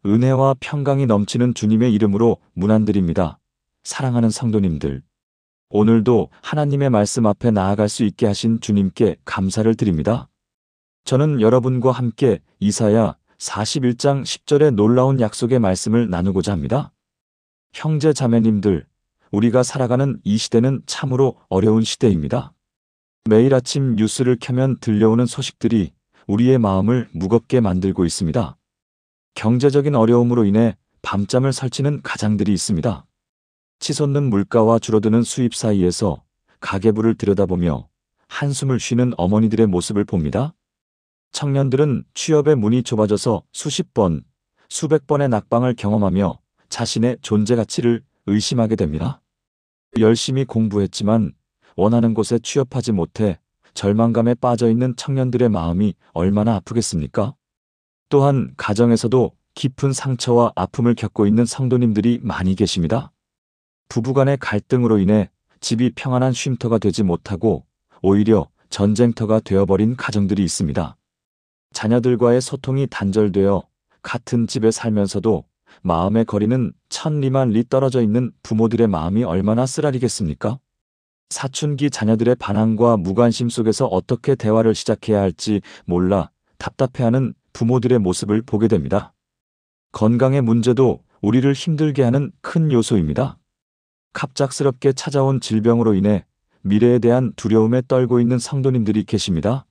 은혜와 평강이 넘치는 주님의 이름으로 문안드립니다. 사랑하는 성도님들, 오늘도 하나님의 말씀 앞에 나아갈 수 있게 하신 주님께 감사를 드립니다. 저는 여러분과 함께 이사야 41장 10절의 놀라운 약속의 말씀을 나누고자 합니다. 형제 자매님들, 우리가 살아가는 이 시대는 참으로 어려운 시대입니다. 매일 아침 뉴스를 켜면 들려오는 소식들이 우리의 마음을 무겁게 만들고 있습니다. 경제적인 어려움으로 인해 밤잠을 설치는 가장들이 있습니다. 치솟는 물가와 줄어드는 수입 사이에서 가계부를 들여다보며 한숨을 쉬는 어머니들의 모습을 봅니다. 청년들은 취업의 문이 좁아져서 수십 번, 수백 번의 낙방을 경험하며 자신의 존재 가치를 의심하게 됩니다. 열심히 공부했지만 원하는 곳에 취업하지 못해 절망감에 빠져있는 청년들의 마음이 얼마나 아프겠습니까? 또한 가정에서도 깊은 상처와 아픔을 겪고 있는 성도님들이 많이 계십니다. 부부간의 갈등으로 인해 집이 평안한 쉼터가 되지 못하고 오히려 전쟁터가 되어버린 가정들이 있습니다. 자녀들과의 소통이 단절되어 같은 집에 살면서도 마음의 거리는 천리만 리 떨어져 있는 부모들의 마음이 얼마나 쓰라리겠습니까? 사춘기 자녀들의 반항과 무관심 속에서 어떻게 대화를 시작해야 할지 몰라 답답해하는 부모들의 모습을 보게 됩니다. 건강의 문제도 우리를 힘들게 하는 큰 요소입니다. 갑작스럽게 찾아온 질병으로 인해 미래에 대한 두려움에 떨고 있는 성도님들이 계십니다.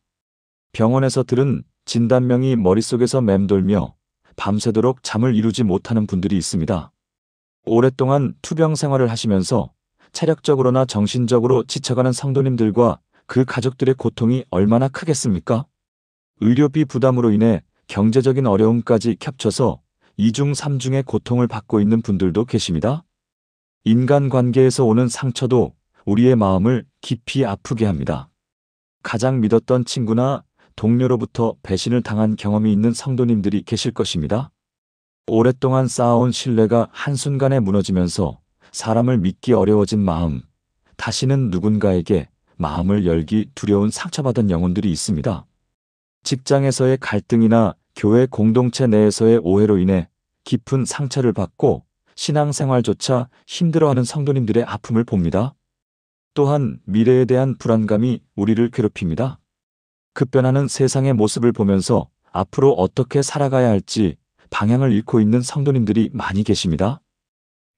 병원에서 들은 진단명이 머릿속에서 맴돌며 밤새도록 잠을 이루지 못하는 분들이 있습니다. 오랫동안 투병 생활을 하시면서 체력적으로나 정신적으로 지쳐가는 성도님들과 그 가족들의 고통이 얼마나 크겠습니까? 의료비 부담으로 인해 경제적인 어려움까지 겹쳐서 이중 삼중의 고통을 받고 있는 분들도 계십니다. 인간관계에서 오는 상처도 우리의 마음을 깊이 아프게 합니다. 가장 믿었던 친구나 동료로부터 배신을 당한 경험이 있는 성도님들이 계실 것입니다. 오랫동안 쌓아온 신뢰가 한순간에 무너지면서 사람을 믿기 어려워진 마음, 다시는 누군가에게 마음을 열기 두려운 상처받은 영혼들이 있습니다. 직장에서의 갈등이나 교회 공동체 내에서의 오해로 인해 깊은 상처를 받고 신앙생활조차 힘들어하는 성도님들의 아픔을 봅니다. 또한 미래에 대한 불안감이 우리를 괴롭힙니다. 급변하는 세상의 모습을 보면서 앞으로 어떻게 살아가야 할지 방향을 잃고 있는 성도님들이 많이 계십니다.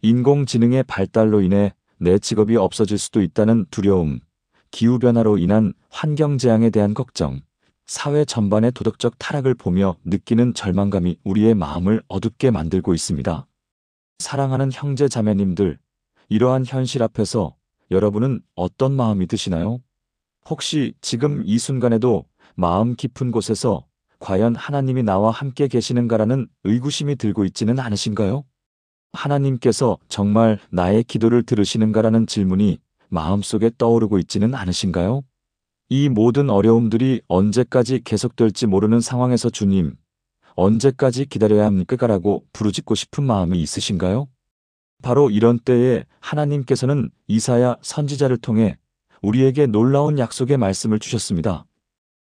인공지능의 발달로 인해 내 직업이 없어질 수도 있다는 두려움, 기후변화로 인한 환경재앙에 대한 걱정, 사회 전반의 도덕적 타락을 보며 느끼는 절망감이 우리의 마음을 어둡게 만들고 있습니다. 사랑하는 형제 자매님들, 이러한 현실 앞에서 여러분은 어떤 마음이 드시나요? 혹시 지금 이 순간에도 마음 깊은 곳에서 과연 하나님이 나와 함께 계시는가라는 의구심이 들고 있지는 않으신가요? 하나님께서 정말 나의 기도를 들으시는가라는 질문이 마음속에 떠오르고 있지는 않으신가요? 이 모든 어려움들이 언제까지 계속될지 모르는 상황에서 주님, 언제까지 기다려야 합니까? 라고 부르짖고 싶은 마음이 있으신가요? 바로 이런 때에 하나님께서는 이사야 선지자를 통해 우리에게 놀라운 약속의 말씀을 주셨습니다.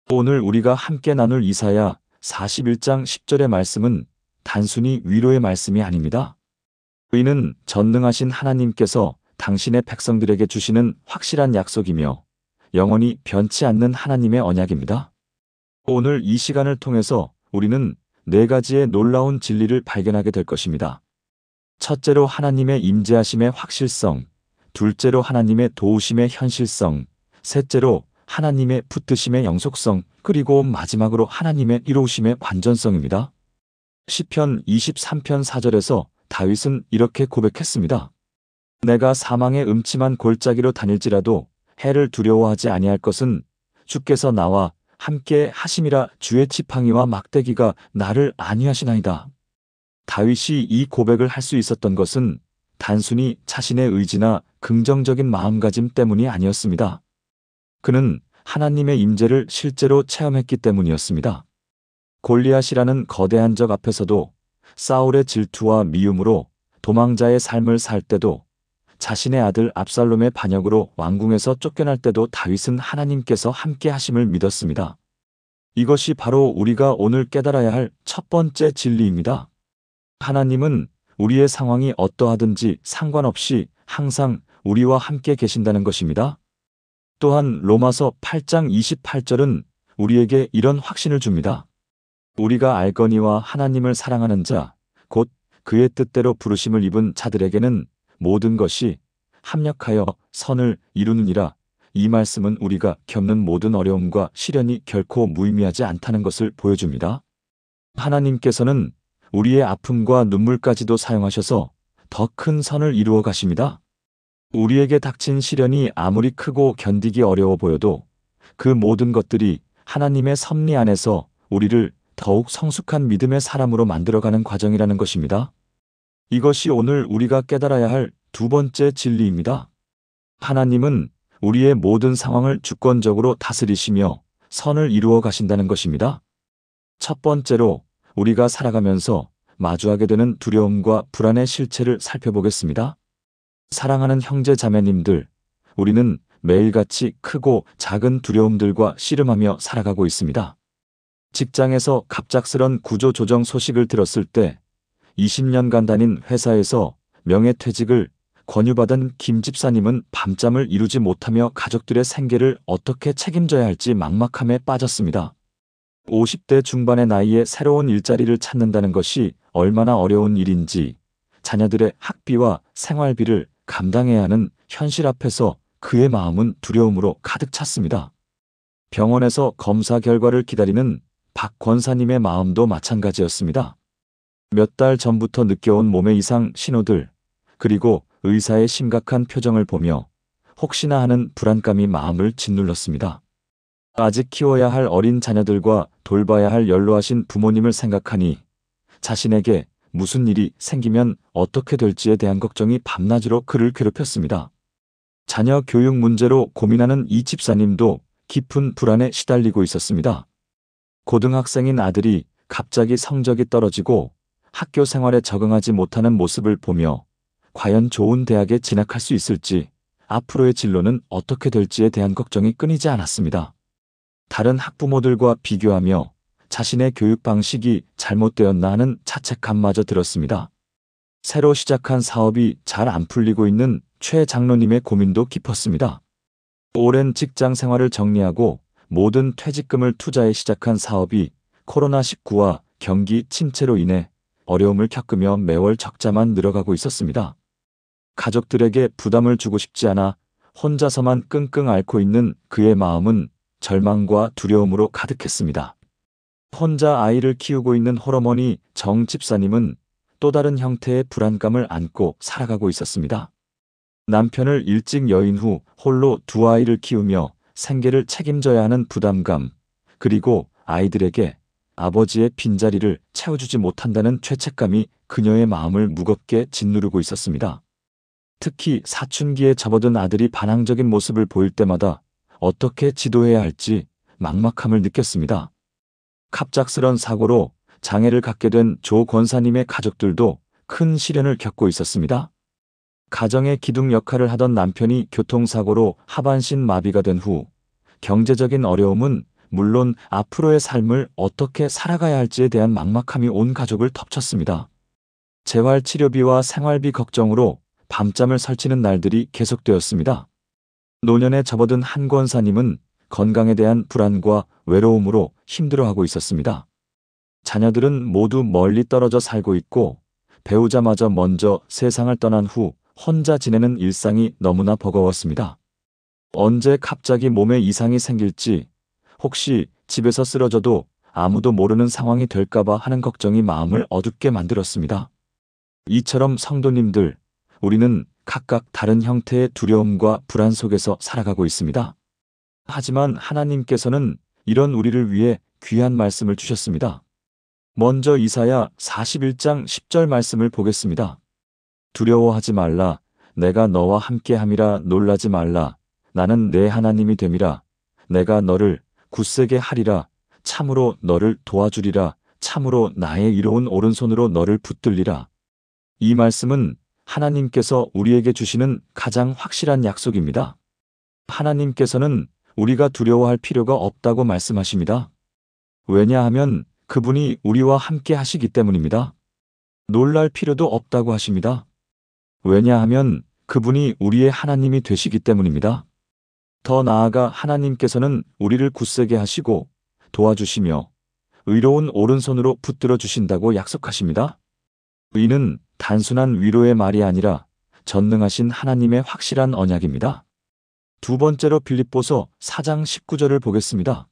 오늘 우리가 함께 나눌 이사야 41장 10절의 말씀은 단순히 위로의 말씀이 아닙니다. 이는 전능하신 하나님께서 당신의 백성들에게 주시는 확실한 약속이며 영원히 변치 않는 하나님의 언약입니다. 오늘 이 시간을 통해서 우리는 4가지의 놀라운 진리를 발견하게 될 것입니다. 첫째로 하나님의 임재하심의 확실성, 둘째로 하나님의 도우심의 현실성, 셋째로 하나님의 붙드심의 영속성, 그리고 마지막으로 하나님의 이로우심의 완전성입니다. 시편 23편 4절에서 다윗은 이렇게 고백했습니다. 내가 사망의 음침한 골짜기로 다닐지라도 해를 두려워하지 아니할 것은 주께서 나와 함께 하심이라. 주의 지팡이와 막대기가 나를 안위하시나이다. 다윗이 이 고백을 할 수 있었던 것은 단순히 자신의 의지나 긍정적인 마음가짐 때문이 아니었습니다. 그는 하나님의 임재를 실제로 체험했기 때문이었습니다. 골리앗이라는 거대한 적 앞에서도, 사울의 질투와 미움으로 도망자의 삶을 살 때도, 자신의 아들 압살롬의 반역으로 왕궁에서 쫓겨날 때도 다윗은 하나님께서 함께 하심을 믿었습니다. 이것이 바로 우리가 오늘 깨달아야 할 첫 번째 진리입니다. 하나님은 우리의 상황이 어떠하든지 상관없이 항상 우리와 함께 계신다는 것입니다. 또한 로마서 8장 28절은 우리에게 이런 확신을 줍니다. 우리가 알거니와 하나님을 사랑하는 자, 곧 그의 뜻대로 부르심을 입은 자들에게는 모든 것이 합력하여 선을 이루느니라. 이 말씀은 우리가 겪는 모든 어려움과 시련이 결코 무의미하지 않다는 것을 보여줍니다. 하나님께서는 우리의 아픔과 눈물까지도 사용하셔서 더 큰 선을 이루어 가십니다. 우리에게 닥친 시련이 아무리 크고 견디기 어려워 보여도 그 모든 것들이 하나님의 섭리 안에서 우리를 더욱 성숙한 믿음의 사람으로 만들어가는 과정이라는 것입니다. 이것이 오늘 우리가 깨달아야 할 두 번째 진리입니다. 하나님은 우리의 모든 상황을 주권적으로 다스리시며 선을 이루어 가신다는 것입니다. 첫 번째로 우리가 살아가면서 마주하게 되는 두려움과 불안의 실체를 살펴보겠습니다. 사랑하는 형제 자매님들, 우리는 매일같이 크고 작은 두려움들과 씨름하며 살아가고 있습니다. 직장에서 갑작스런 구조조정 소식을 들었을 때 20년간 다닌 회사에서 명예퇴직을 권유받은 김 집사님은 밤잠을 이루지 못하며 가족들의 생계를 어떻게 책임져야 할지 막막함에 빠졌습니다. 50대 중반의 나이에 새로운 일자리를 찾는다는 것이 얼마나 어려운 일인지, 자녀들의 학비와 생활비를 감당해야 하는 현실 앞에서 그의 마음은 두려움으로 가득 찼습니다. 병원에서 검사 결과를 기다리는 박 권사님의 마음도 마찬가지였습니다. 몇 달 전부터 느껴온 몸의 이상 신호들, 그리고 의사의 심각한 표정을 보며 혹시나 하는 불안감이 마음을 짓눌렀습니다. 아직 키워야 할 어린 자녀들과 돌봐야 할 연로하신 부모님을 생각하니 자신에게 무슨 일이 생기면 어떻게 될지에 대한 걱정이 밤낮으로 그를 괴롭혔습니다. 자녀 교육 문제로 고민하는 이 집사님도 깊은 불안에 시달리고 있었습니다. 고등학생인 아들이 갑자기 성적이 떨어지고 학교 생활에 적응하지 못하는 모습을 보며 과연 좋은 대학에 진학할 수 있을지, 앞으로의 진로는 어떻게 될지에 대한 걱정이 끊이지 않았습니다. 다른 학부모들과 비교하며 자신의 교육 방식이 잘못되었나 하는 자책감마저 들었습니다. 새로 시작한 사업이 잘 안 풀리고 있는 최 장로님의 고민도 깊었습니다. 오랜 직장 생활을 정리하고 모든 퇴직금을 투자해 시작한 사업이 코로나19와 경기 침체로 인해 어려움을 겪으며 매월 적자만 늘어가고 있었습니다. 가족들에게 부담을 주고 싶지 않아 혼자서만 끙끙 앓고 있는 그의 마음은 절망과 두려움으로 가득했습니다. 혼자 아이를 키우고 있는 홀어머니 정 집사님은 또 다른 형태의 불안감을 안고 살아가고 있었습니다. 남편을 일찍 여인 후 홀로 두 아이를 키우며 생계를 책임져야 하는 부담감, 그리고 아이들에게 아버지의 빈자리를 채워주지 못한다는 죄책감이 그녀의 마음을 무겁게 짓누르고 있었습니다. 특히 사춘기에 접어든 아들이 반항적인 모습을 보일 때마다 어떻게 지도해야 할지 막막함을 느꼈습니다. 갑작스런 사고로 장애를 갖게 된 조 권사님의 가족들도 큰 시련을 겪고 있었습니다. 가정의 기둥 역할을 하던 남편이 교통사고로 하반신 마비가 된 후 경제적인 어려움은 물론 앞으로의 삶을 어떻게 살아가야 할지에 대한 막막함이 온 가족을 덮쳤습니다. 재활치료비와 생활비 걱정으로 밤잠을 설치는 날들이 계속되었습니다. 노년에 접어든 한 권사님은 건강에 대한 불안과 외로움으로 힘들어하고 있었습니다. 자녀들은 모두 멀리 떨어져 살고 있고 배우자마저 먼저 세상을 떠난 후 혼자 지내는 일상이 너무나 버거웠습니다. 언제 갑자기 몸에 이상이 생길지, 혹시 집에서 쓰러져도 아무도 모르는 상황이 될까봐 하는 걱정이 마음을 어둡게 만들었습니다. 이처럼 성도님들, 우리는 각각 다른 형태의 두려움과 불안 속에서 살아가고 있습니다. 하지만 하나님께서는 이런 우리를 위해 귀한 말씀을 주셨습니다. 먼저 이사야 41장 10절 말씀을 보겠습니다. 두려워하지 말라. 내가 너와 함께함이라. 놀라지 말라. 나는 내 하나님이 됨이라. 내가 너를 굳세게 하리라. 참으로 너를 도와주리라. 참으로 나의 이로운 오른손으로 너를 붙들리라. 이 말씀은 하나님께서 우리에게 주시는 가장 확실한 약속입니다. 하나님께서는 우리가 두려워할 필요가 없다고 말씀하십니다. 왜냐하면 그분이 우리와 함께 하시기 때문입니다. 놀랄 필요도 없다고 하십니다. 왜냐하면 그분이 우리의 하나님이 되시기 때문입니다. 더 나아가 하나님께서는 우리를 굳세게 하시고 도와주시며 의로운 오른손으로 붙들어 주신다고 약속하십니다. 이는 단순한 위로의 말이 아니라 전능하신 하나님의 확실한 언약입니다. 두 번째로 빌립보서 4장 19절을 보겠습니다.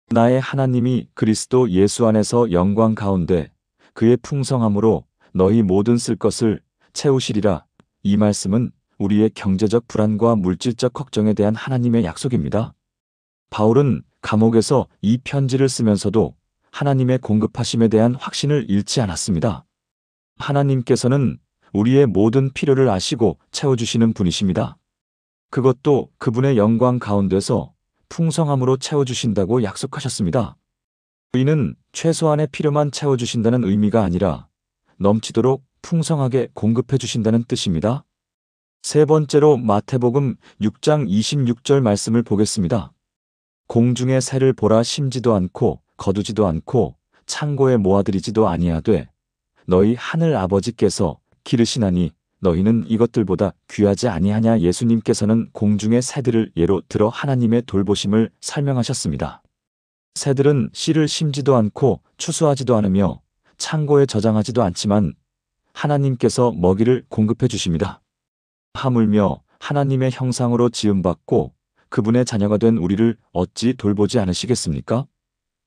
나의 하나님이 그리스도 예수 안에서 영광 가운데 그의 풍성함으로 너희 모든 쓸 것을 채우시리라. 이 말씀은 우리의 경제적 불안과 물질적 걱정에 대한 하나님의 약속입니다. 바울은 감옥에서 이 편지를 쓰면서도 하나님의 공급하심에 대한 확신을 잃지 않았습니다. 하나님께서는 우리의 모든 필요를 아시고 채워주시는 분이십니다. 그것도 그분의 영광 가운데서 풍성함으로 채워주신다고 약속하셨습니다. 이는 최소한의 필요만 채워주신다는 의미가 아니라 넘치도록 풍성하게 공급해 주신다는 뜻입니다. 세 번째로 마태복음 6장 26절 말씀을 보겠습니다. 공중의 새를 보라 심지도 않고 거두지도 않고 창고에 모아들이지도 아니하되 너희 하늘 아버지께서 기르시나니 너희는 이것들보다 귀하지 아니하냐. 예수님께서는 공중의 새들을 예로 들어 하나님의 돌보심을 설명하셨습니다. 새들은 씨를 심지도 않고 추수하지도 않으며 창고에 저장하지도 않지만 하나님께서 먹이를 공급해 주십니다. 하물며 하나님의 형상으로 지음받고 그분의 자녀가 된 우리를 어찌 돌보지 않으시겠습니까?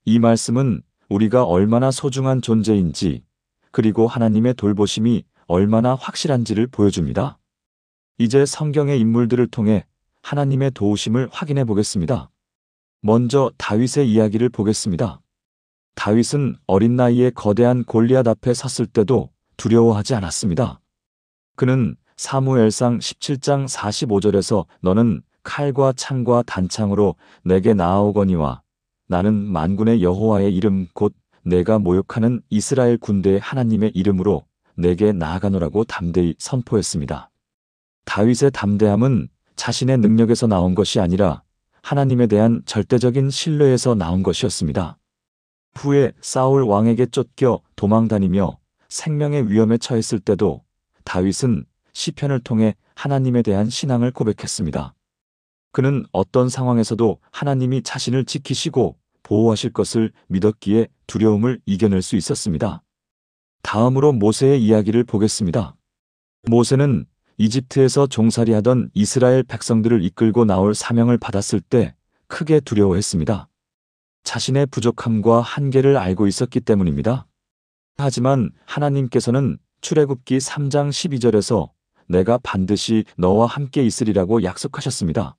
이 말씀은 우리가 얼마나 소중한 존재인지 그리고 하나님의 돌보심이 얼마나 확실한지를 보여줍니다. 이제 성경의 인물들을 통해 하나님의 도우심을 확인해 보겠습니다. 먼저 다윗의 이야기를 보겠습니다. 다윗은 어린 나이에 거대한 골리앗 앞에 섰을 때도 두려워하지 않았습니다. 그는 사무엘상 17장 45절에서 너는 칼과 창과 단창으로 내게 나아오거니와 나는 만군의 여호와의 이름 곧 내가 모욕하는 이스라엘 군대의 하나님의 이름으로 내게 나아가노라고 담대히 선포했습니다. 다윗의 담대함은 자신의 능력에서 나온 것이 아니라 하나님에 대한 절대적인 신뢰에서 나온 것이었습니다. 후에 사울 왕에게 쫓겨 도망다니며 생명의 위험에 처했을 때도 다윗은 시편을 통해 하나님에 대한 신앙을 고백했습니다. 그는 어떤 상황에서도 하나님이 자신을 지키시고 보호하실 것을 믿었기에 두려움을 이겨낼 수 있었습니다. 다음으로 모세의 이야기를 보겠습니다. 모세는 이집트에서 종살이하던 이스라엘 백성들을 이끌고 나올 사명을 받았을 때 크게 두려워했습니다. 자신의 부족함과 한계를 알고 있었기 때문입니다. 하지만 하나님께서는 출애굽기 3장 12절에서 내가 반드시 너와 함께 있으리라고 약속하셨습니다.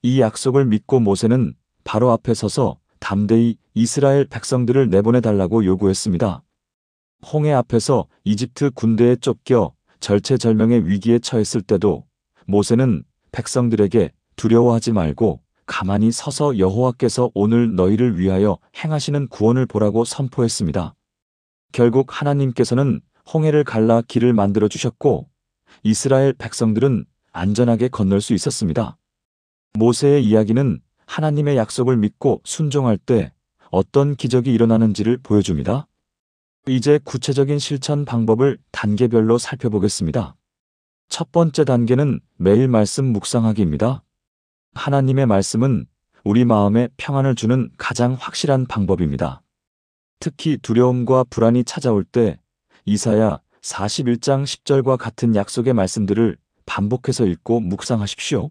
이 약속을 믿고 모세는 바로 앞에 서서 담대히 이스라엘 백성들을 내보내달라고 요구했습니다. 홍해 앞에서 이집트 군대에 쫓겨 절체절명의 위기에 처했을 때도 모세는 백성들에게 두려워하지 말고 가만히 서서 여호와께서 오늘 너희를 위하여 행하시는 구원을 보라고 선포했습니다. 결국 하나님께서는 홍해를 갈라 길을 만들어 주셨고 이스라엘 백성들은 안전하게 건널 수 있었습니다. 모세의 이야기는 하나님의 약속을 믿고 순종할 때 어떤 기적이 일어나는지를 보여줍니다. 이제 구체적인 실천 방법을 단계별로 살펴보겠습니다. 첫 번째 단계는 매일 말씀 묵상하기입니다. 하나님의 말씀은 우리 마음에 평안을 주는 가장 확실한 방법입니다. 특히 두려움과 불안이 찾아올 때 이사야 41장 10절과 같은 약속의 말씀들을 반복해서 읽고 묵상하십시오.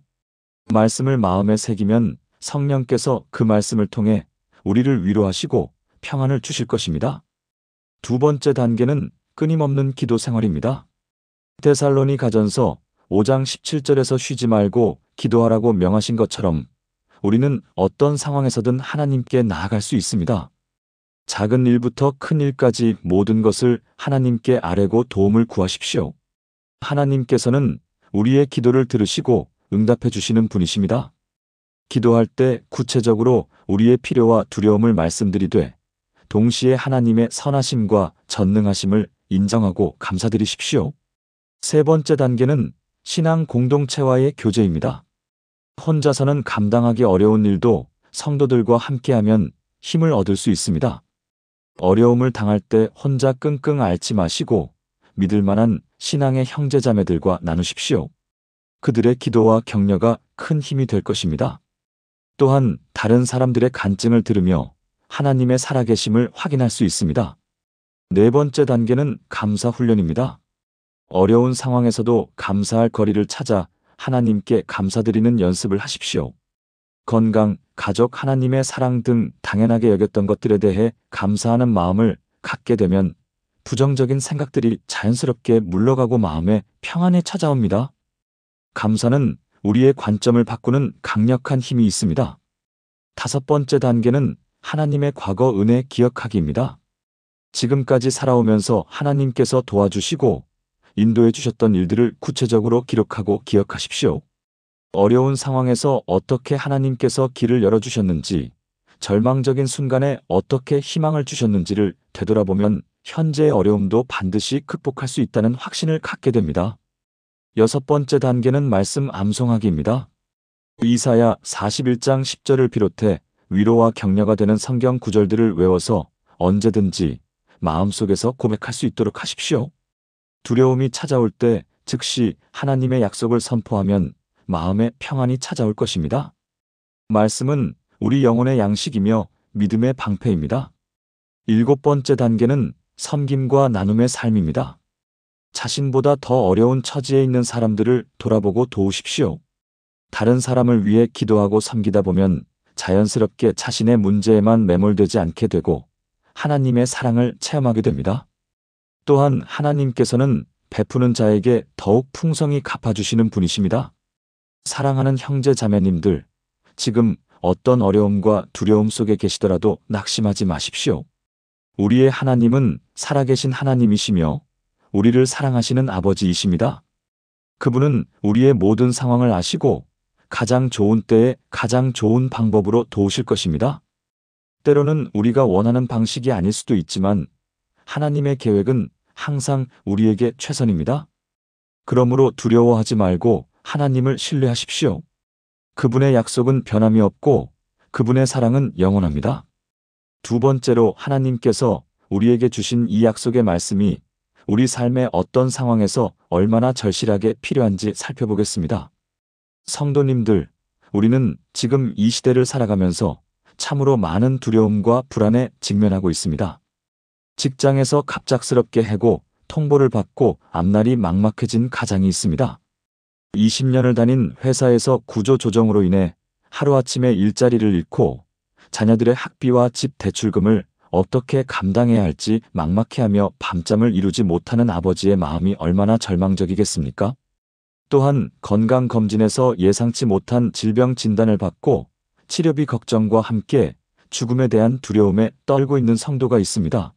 말씀을 마음에 새기면 성령께서 그 말씀을 통해 우리를 위로하시고 평안을 주실 것입니다. 두 번째 단계는 끊임없는 기도 생활입니다. 데살로니가전서 5장 17절에서 쉬지 말고 기도하라고 명하신 것처럼 우리는 어떤 상황에서든 하나님께 나아갈 수 있습니다. 작은 일부터 큰 일까지 모든 것을 하나님께 아뢰고 도움을 구하십시오. 하나님께서는 우리의 기도를 들으시고 응답해 주시는 분이십니다. 기도할 때 구체적으로 우리의 필요와 두려움을 말씀드리되 동시에 하나님의 선하심과 전능하심을 인정하고 감사드리십시오. 세 번째 단계는 신앙 공동체와의 교제입니다. 혼자서는 감당하기 어려운 일도 성도들과 함께하면 힘을 얻을 수 있습니다. 어려움을 당할 때 혼자 끙끙 앓지 마시고 믿을 만한 신앙의 형제자매들과 나누십시오. 그들의 기도와 격려가 큰 힘이 될 것입니다. 또한 다른 사람들의 간증을 들으며 하나님의 살아계심을 확인할 수 있습니다. 네 번째 단계는 감사 훈련입니다. 어려운 상황에서도 감사할 거리를 찾아 하나님께 감사드리는 연습을 하십시오. 건강, 가족, 하나님의 사랑 등 당연하게 여겼던 것들에 대해 감사하는 마음을 갖게 되면 부정적인 생각들이 자연스럽게 물러가고 마음에 평안이 찾아옵니다. 감사는 우리의 관점을 바꾸는 강력한 힘이 있습니다. 다섯 번째 단계는 하나님의 과거 은혜 기억하기입니다. 지금까지 살아오면서 하나님께서 도와주시고 인도해 주셨던 일들을 구체적으로 기록하고 기억하십시오. 어려운 상황에서 어떻게 하나님께서 길을 열어주셨는지, 절망적인 순간에 어떻게 희망을 주셨는지를 되돌아보면 현재의 어려움도 반드시 극복할 수 있다는 확신을 갖게 됩니다. 여섯 번째 단계는 말씀 암송하기입니다. 이사야 41장 10절을 비롯해 위로와 격려가 되는 성경 구절들을 외워서 언제든지 마음속에서 고백할 수 있도록 하십시오. 두려움이 찾아올 때 즉시 하나님의 약속을 선포하면 마음의 평안이 찾아올 것입니다. 말씀은 우리 영혼의 양식이며 믿음의 방패입니다. 일곱 번째 단계는 섬김과 나눔의 삶입니다. 자신보다 더 어려운 처지에 있는 사람들을 돌아보고 도우십시오. 다른 사람을 위해 기도하고 섬기다 보면 자연스럽게 자신의 문제에만 매몰되지 않게 되고 하나님의 사랑을 체험하게 됩니다. 또한 하나님께서는 베푸는 자에게 더욱 풍성히 갚아주시는 분이십니다. 사랑하는 형제 자매님들, 지금 어떤 어려움과 두려움 속에 계시더라도 낙심하지 마십시오. 우리의 하나님은 살아계신 하나님이시며 우리를 사랑하시는 아버지이십니다. 그분은 우리의 모든 상황을 아시고 가장 좋은 때에 가장 좋은 방법으로 도우실 것입니다. 때로는 우리가 원하는 방식이 아닐 수도 있지만 하나님의 계획은 항상 우리에게 최선입니다. 그러므로 두려워하지 말고 하나님을 신뢰하십시오. 그분의 약속은 변함이 없고 그분의 사랑은 영원합니다. 두 번째로 하나님께서 우리에게 주신 이 약속의 말씀이 우리 삶의 어떤 상황에서 얼마나 절실하게 필요한지 살펴보겠습니다. 성도님들, 우리는 지금 이 시대를 살아가면서 참으로 많은 두려움과 불안에 직면하고 있습니다. 직장에서 갑작스럽게 해고, 통보를 받고 앞날이 막막해진 가장이 있습니다. 20년을 다닌 회사에서 구조조정으로 인해 하루아침에 일자리를 잃고 자녀들의 학비와 집 대출금을 어떻게 감당해야 할지 막막해하며 밤잠을 이루지 못하는 아버지의 마음이 얼마나 절망적이겠습니까? 또한 건강검진에서 예상치 못한 질병 진단을 받고 치료비 걱정과 함께 죽음에 대한 두려움에 떨고 있는 성도가 있습니다.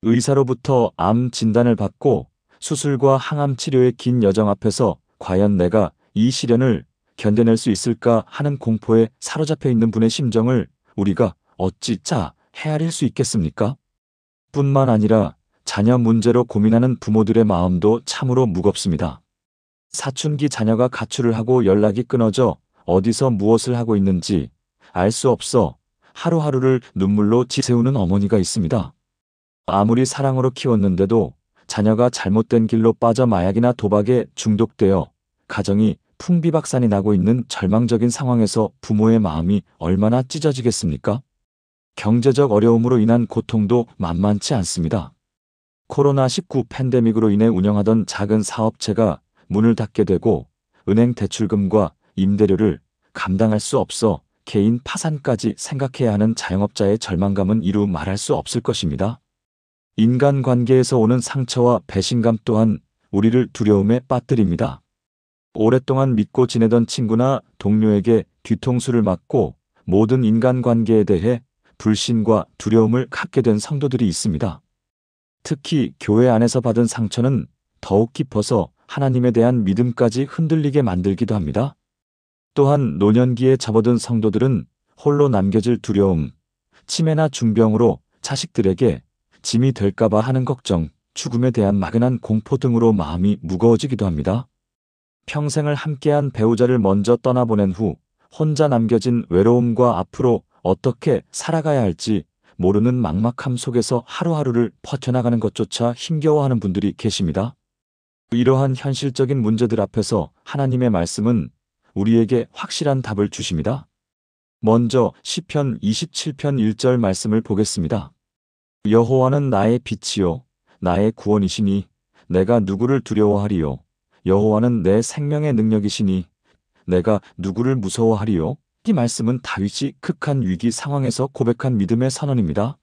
의사로부터 암 진단을 받고 수술과 항암 치료의 긴 여정 앞에서 과연 내가 이 시련을 견뎌낼 수 있을까 하는 공포에 사로잡혀 있는 분의 심정을 우리가 어찌 헤아릴 수 있겠습니까? 뿐만 아니라 자녀 문제로 고민하는 부모들의 마음도 참으로 무겁습니다. 사춘기 자녀가 가출을 하고 연락이 끊어져 어디서 무엇을 하고 있는지 알 수 없어 하루하루를 눈물로 지새우는 어머니가 있습니다. 아무리 사랑으로 키웠는데도 자녀가 잘못된 길로 빠져 마약이나 도박에 중독되어 가정이 풍비박산이 나고 있는 절망적인 상황에서 부모의 마음이 얼마나 찢어지겠습니까? 경제적 어려움으로 인한 고통도 만만치 않습니다. 코로나19 팬데믹으로 인해 운영하던 작은 사업체가 문을 닫게 되고 은행 대출금과 임대료를 감당할 수 없어 개인 파산까지 생각해야 하는 자영업자의 절망감은 이루 말할 수 없을 것입니다. 인간관계에서 오는 상처와 배신감 또한 우리를 두려움에 빠뜨립니다. 오랫동안 믿고 지내던 친구나 동료에게 뒤통수를 맞고 모든 인간관계에 대해 불신과 두려움을 갖게 된 성도들이 있습니다. 특히 교회 안에서 받은 상처는 더욱 깊어서 하나님에 대한 믿음까지 흔들리게 만들기도 합니다. 또한 노년기에 접어든 성도들은 홀로 남겨질 두려움, 치매나 중병으로 자식들에게 짐이 될까봐 하는 걱정, 죽음에 대한 막연한 공포 등으로 마음이 무거워지기도 합니다. 평생을 함께한 배우자를 먼저 떠나보낸 후 혼자 남겨진 외로움과 앞으로 어떻게 살아가야 할지 모르는 막막함 속에서 하루하루를 버텨나가는 것조차 힘겨워하는 분들이 계십니다. 이러한 현실적인 문제들 앞에서 하나님의 말씀은 우리에게 확실한 답을 주십니다. 먼저 시편 27편 1절 말씀을 보겠습니다. 여호와는 나의 빛이요 나의 구원이시니 내가 누구를 두려워하리요. 여호와는 내 생명의 능력이시니 내가 누구를 무서워하리요. 이 말씀은 다윗이 극한 위기 상황에서 고백한 믿음의 선언입니다.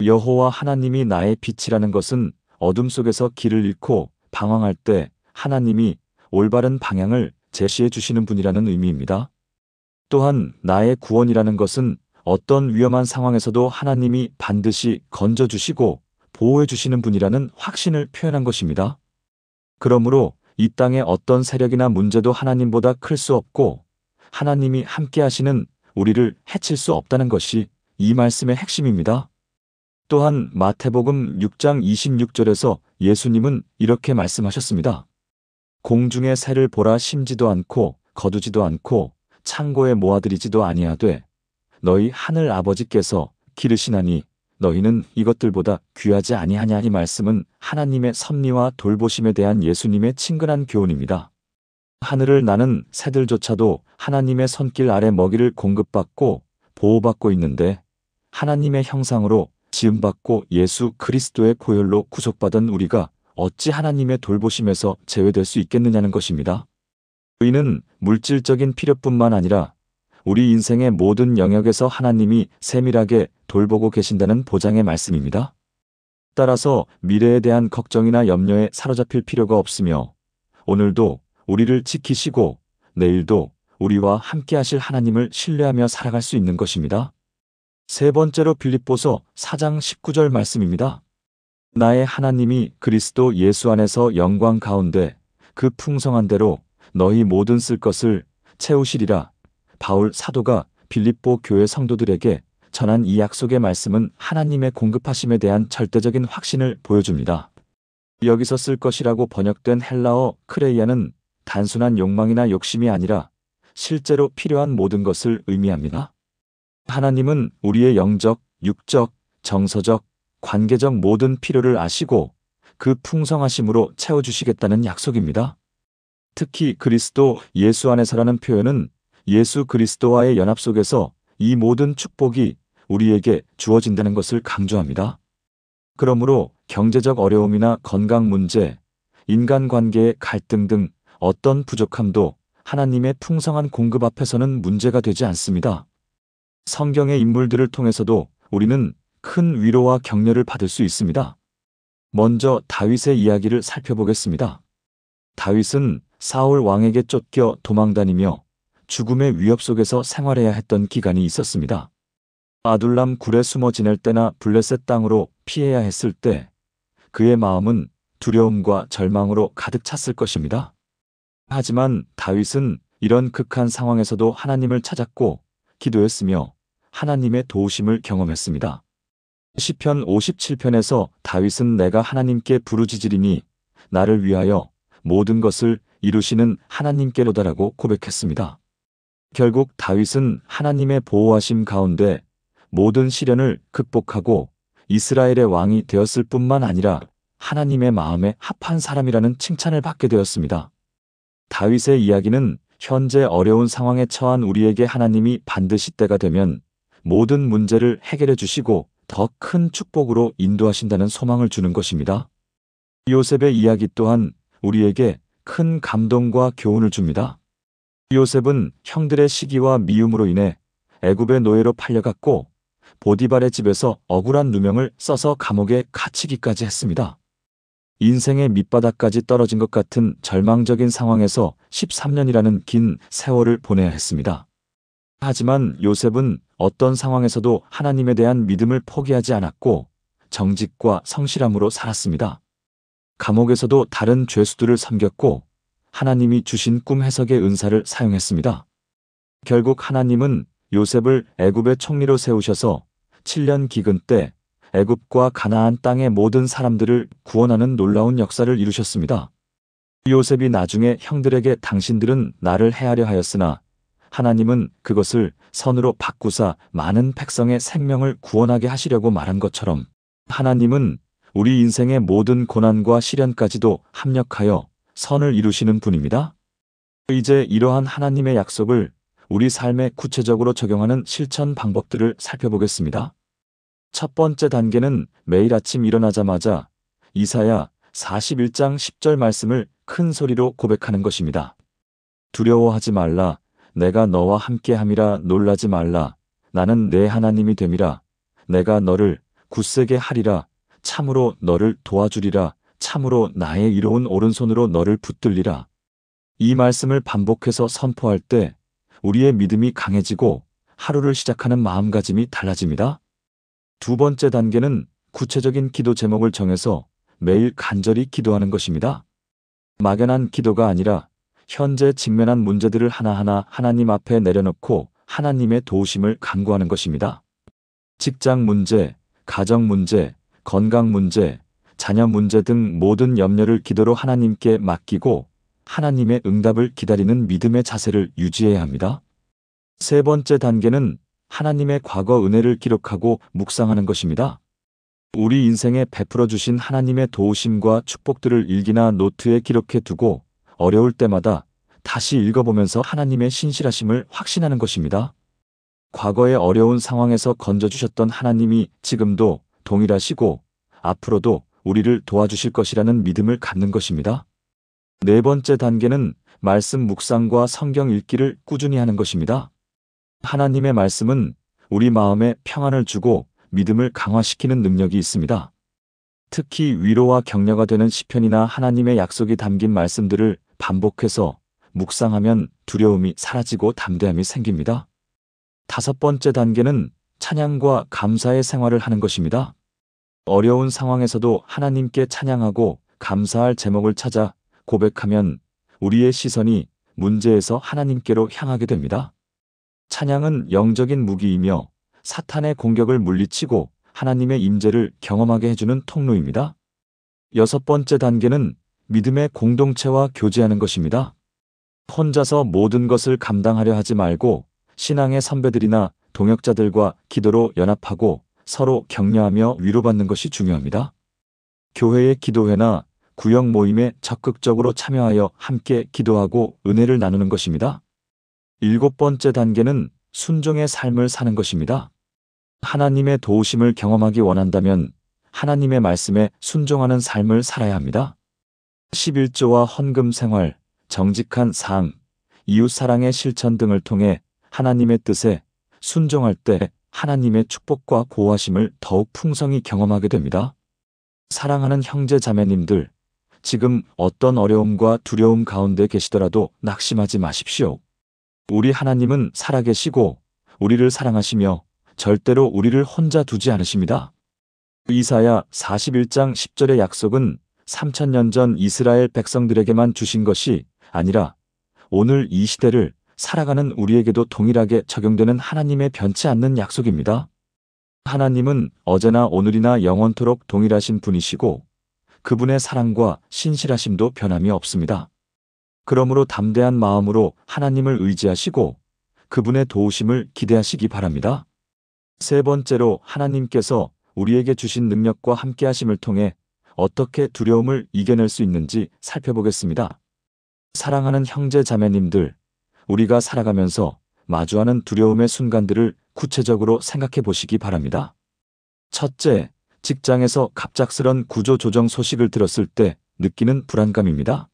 여호와 하나님이 나의 빛이라는 것은 어둠 속에서 길을 잃고 방황할 때 하나님이 올바른 방향을 제시해 주시는 분이라는 의미입니다. 또한 나의 구원이라는 것은 어떤 위험한 상황에서도 하나님이 반드시 건져주시고 보호해 주시는 분이라는 확신을 표현한 것입니다. 그러므로 이 땅의 어떤 세력이나 문제도 하나님보다 클 수 없고 하나님이 함께 하시는 우리를 해칠 수 없다는 것이 이 말씀의 핵심입니다. 또한 마태복음 6장 26절에서 예수님은 이렇게 말씀하셨습니다. 공중의 새를 보라 심지도 않고 거두지도 않고 창고에 모아들이지도 아니하되 너희 하늘 아버지께서 기르시나니 너희는 이것들보다 귀하지 아니하냐. 이 말씀은 하나님의 섭리와 돌보심에 대한 예수님의 친근한 교훈입니다. 하늘을 나는 새들조차도 하나님의 손길 아래 먹이를 공급받고 보호받고 있는데 하나님의 형상으로 지음받고 예수 그리스도의 보혈로 구속받은 우리가 어찌 하나님의 돌보심에서 제외될 수 있겠느냐는 것입니다. 이는 물질적인 필요뿐만 아니라 우리 인생의 모든 영역에서 하나님이 세밀하게 돌보고 계신다는 보장의 말씀입니다. 따라서 미래에 대한 걱정이나 염려에 사로잡힐 필요가 없으며 오늘도 우리를 지키시고 내일도 우리와 함께 하실 하나님을 신뢰하며 살아갈 수 있는 것입니다. 세 번째로 빌립보서 4장 19절 말씀입니다. 나의 하나님이 그리스도 예수 안에서 영광 가운데 그 풍성한 대로 너희 모든 쓸 것을 채우시리라. 바울 사도가 빌립보 교회 성도들에게 전한 이 약속의 말씀은 하나님의 공급하심에 대한 절대적인 확신을 보여줍니다. 여기서 쓸 것이라고 번역된 헬라어 크레이아는 단순한 욕망이나 욕심이 아니라 실제로 필요한 모든 것을 의미합니다. 하나님은 우리의 영적, 육적, 정서적, 관계적 모든 필요를 아시고 그 풍성하심으로 채워주시겠다는 약속입니다. 특히 그리스도 예수 안에서라는 표현은 예수 그리스도와의 연합 속에서 이 모든 축복이 우리에게 주어진다는 것을 강조합니다. 그러므로 경제적 어려움이나 건강 문제, 인간관계의 갈등 등 어떤 부족함도 하나님의 풍성한 공급 앞에서는 문제가 되지 않습니다. 성경의 인물들을 통해서도 우리는 큰 위로와 격려를 받을 수 있습니다. 먼저 다윗의 이야기를 살펴보겠습니다. 다윗은 사울 왕에게 쫓겨 도망다니며 죽음의 위협 속에서 생활해야 했던 기간이 있었습니다. 아둘람 굴에 숨어 지낼 때나 블레셋 땅으로 피해야 했을 때 그의 마음은 두려움과 절망으로 가득 찼을 것입니다. 하지만 다윗은 이런 극한 상황에서도 하나님을 찾았고 기도했으며 하나님의 도우심을 경험했습니다. 시편 57편에서 다윗은 내가 하나님께 부르짖으리니 나를 위하여 모든 것을 이루시는 하나님께로다라고 고백했습니다. 결국 다윗은 하나님의 보호하심 가운데 모든 시련을 극복하고 이스라엘의 왕이 되었을 뿐만 아니라 하나님의 마음에 합한 사람이라는 칭찬을 받게 되었습니다. 다윗의 이야기는 현재 어려운 상황에 처한 우리에게 하나님이 반드시 때가 되면 모든 문제를 해결해 주시고 더 큰 축복으로 인도하신다는 소망을 주는 것입니다. 요셉의 이야기 또한 우리에게 큰 감동과 교훈을 줍니다. 요셉은 형들의 시기와 미움으로 인해 애굽의 노예로 팔려갔고 보디발의 집에서 억울한 누명을 써서 감옥에 갇히기까지 했습니다. 인생의 밑바닥까지 떨어진 것 같은 절망적인 상황에서 13년이라는 긴 세월을 보내야 했습니다. 하지만 요셉은 어떤 상황에서도 하나님에 대한 믿음을 포기하지 않았고 정직과 성실함으로 살았습니다. 감옥에서도 다른 죄수들을 섬겼고 하나님이 주신 꿈 해석의 은사를 사용했습니다. 결국 하나님은 요셉을 애굽의 총리로 세우셔서 7년 기근 때 애굽과 가나안 땅의 모든 사람들을 구원하는 놀라운 역사를 이루셨습니다. 요셉이 나중에 형들에게 당신들은 나를 해하려 하였으나 하나님은 그것을 선으로 바꾸사 많은 백성의 생명을 구원하게 하시려고 말한 것처럼 하나님은 우리 인생의 모든 고난과 시련까지도 합력하여 선을 이루시는 분입니다. 이제 이러한 하나님의 약속을 우리 삶에 구체적으로 적용하는 실천 방법들을 살펴보겠습니다. 첫 번째 단계는 매일 아침 일어나자마자 이사야 41장 10절 말씀을 큰 소리로 고백하는 것입니다. 두려워하지 말라. 내가 너와 함께함이라. 놀라지 말라. 나는 내 하나님이 됨이라. 내가 너를 굳세게 하리라. 참으로 너를 도와주리라. 참으로 나의 이로운 오른손으로 너를 붙들리라. 이 말씀을 반복해서 선포할 때 우리의 믿음이 강해지고 하루를 시작하는 마음가짐이 달라집니다. 두 번째 단계는 구체적인 기도 제목을 정해서 매일 간절히 기도하는 것입니다. 막연한 기도가 아니라 현재 직면한 문제들을 하나하나 하나님 앞에 내려놓고 하나님의 도우심을 간구하는 것입니다. 직장 문제, 가정 문제, 건강 문제, 자녀 문제 등 모든 염려를 기도로 하나님께 맡기고 하나님의 응답을 기다리는 믿음의 자세를 유지해야 합니다. 세 번째 단계는 하나님의 과거 은혜를 기록하고 묵상하는 것입니다. 우리 인생에 베풀어 주신 하나님의 도우심과 축복들을 일기나 노트에 기록해 두고 어려울 때마다 다시 읽어보면서 하나님의 신실하심을 확신하는 것입니다. 과거의 어려운 상황에서 건져주셨던 하나님이 지금도 동일하시고 앞으로도 우리를 도와주실 것이라는 믿음을 갖는 것입니다. 네 번째 단계는 말씀 묵상과 성경 읽기를 꾸준히 하는 것입니다. 하나님의 말씀은 우리 마음에 평안을 주고 믿음을 강화시키는 능력이 있습니다. 특히 위로와 격려가 되는 시편이나 하나님의 약속이 담긴 말씀들을 반복해서 묵상하면 두려움이 사라지고 담대함이 생깁니다. 다섯 번째 단계는 찬양과 감사의 생활을 하는 것입니다. 어려운 상황에서도 하나님께 찬양하고 감사할 제목을 찾아 고백하면 우리의 시선이 문제에서 하나님께로 향하게 됩니다. 찬양은 영적인 무기이며 사탄의 공격을 물리치고 하나님의 임재를 경험하게 해주는 통로입니다. 여섯 번째 단계는 믿음의 공동체와 교제하는 것입니다. 혼자서 모든 것을 감당하려 하지 말고 신앙의 선배들이나 동역자들과 기도로 연합하고 서로 격려하며 위로받는 것이 중요합니다. 교회의 기도회나 구역 모임에 적극적으로 참여하여 함께 기도하고 은혜를 나누는 것입니다. 일곱 번째 단계는 순종의 삶을 사는 것입니다. 하나님의 도우심을 경험하기 원한다면 하나님의 말씀에 순종하는 삶을 살아야 합니다. 11조와 헌금 생활, 정직한 상, 이웃 사랑의 실천 등을 통해 하나님의 뜻에 순종할 때 하나님의 축복과 보호하심을 더욱 풍성히 경험하게 됩니다. 사랑하는 형제 자매님들, 지금 어떤 어려움과 두려움 가운데 계시더라도 낙심하지 마십시오. 우리 하나님은 살아계시고 우리를 사랑하시며 절대로 우리를 혼자 두지 않으십니다. 이사야 41장 10절의 약속은 3000년 전 이스라엘 백성들에게만 주신 것이 아니라 오늘 이 시대를 살아가는 우리에게도 동일하게 적용되는 하나님의 변치 않는 약속입니다. 하나님은 어제나 오늘이나 영원토록 동일하신 분이시고 그분의 사랑과 신실하심도 변함이 없습니다. 그러므로 담대한 마음으로 하나님을 의지하시고 그분의 도우심을 기대하시기 바랍니다. 세 번째로 하나님께서 우리에게 주신 능력과 함께하심을 통해 어떻게 두려움을 이겨낼 수 있는지 살펴보겠습니다. 사랑하는 형제 자매님들, 우리가 살아가면서 마주하는 두려움의 순간들을 구체적으로 생각해 보시기 바랍니다. 첫째, 직장에서 갑작스런 구조조정 소식을 들었을 때 느끼는 불안감입니다.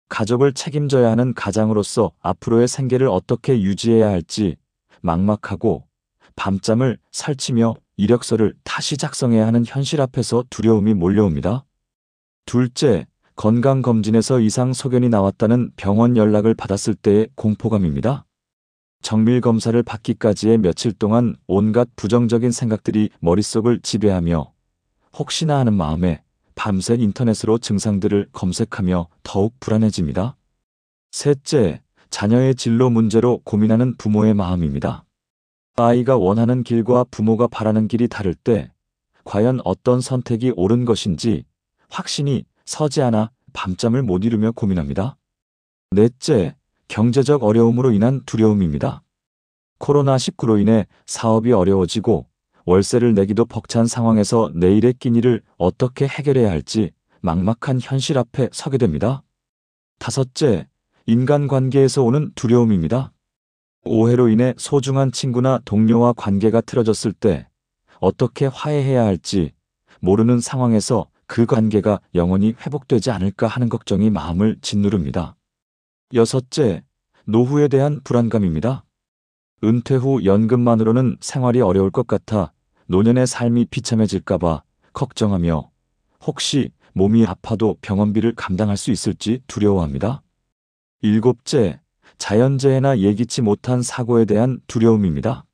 가족을 책임져야 하는 가장으로서 앞으로의 생계를 어떻게 유지해야 할지 막막하고 밤잠을 설치며 이력서를 다시 작성해야 하는 현실 앞에서 두려움이 몰려옵니다. 둘째, 건강검진에서 이상 소견이 나왔다는 병원 연락을 받았을 때의 공포감입니다. 정밀검사를 받기까지의 며칠 동안 온갖 부정적인 생각들이 머릿속을 지배하며 혹시나 하는 마음에 밤새 인터넷으로 증상들을 검색하며 더욱 불안해집니다. 셋째, 자녀의 진로 문제로 고민하는 부모의 마음입니다. 아이가 원하는 길과 부모가 바라는 길이 다를 때 과연 어떤 선택이 옳은 것인지 확신이 서지 않아 밤잠을 못 이루며 고민합니다. 넷째, 경제적 어려움으로 인한 두려움입니다. 코로나19로 인해 사업이 어려워지고 월세를 내기도 벅찬 상황에서 내일의 끼니를 어떻게 해결해야 할지 막막한 현실 앞에 서게 됩니다. 다섯째, 인간관계에서 오는 두려움입니다. 오해로 인해 소중한 친구나 동료와 관계가 틀어졌을 때 어떻게 화해해야 할지 모르는 상황에서 그 관계가 영원히 회복되지 않을까 하는 걱정이 마음을 짓누릅니다. 여섯째, 노후에 대한 불안감입니다. 은퇴 후 연금만으로는 생활이 어려울 것 같아 노년의 삶이 비참해질까봐 걱정하며 혹시 몸이 아파도 병원비를 감당할 수 있을지 두려워합니다. 일곱째, 자연재해나 예기치 못한 사고에 대한 두려움입니다.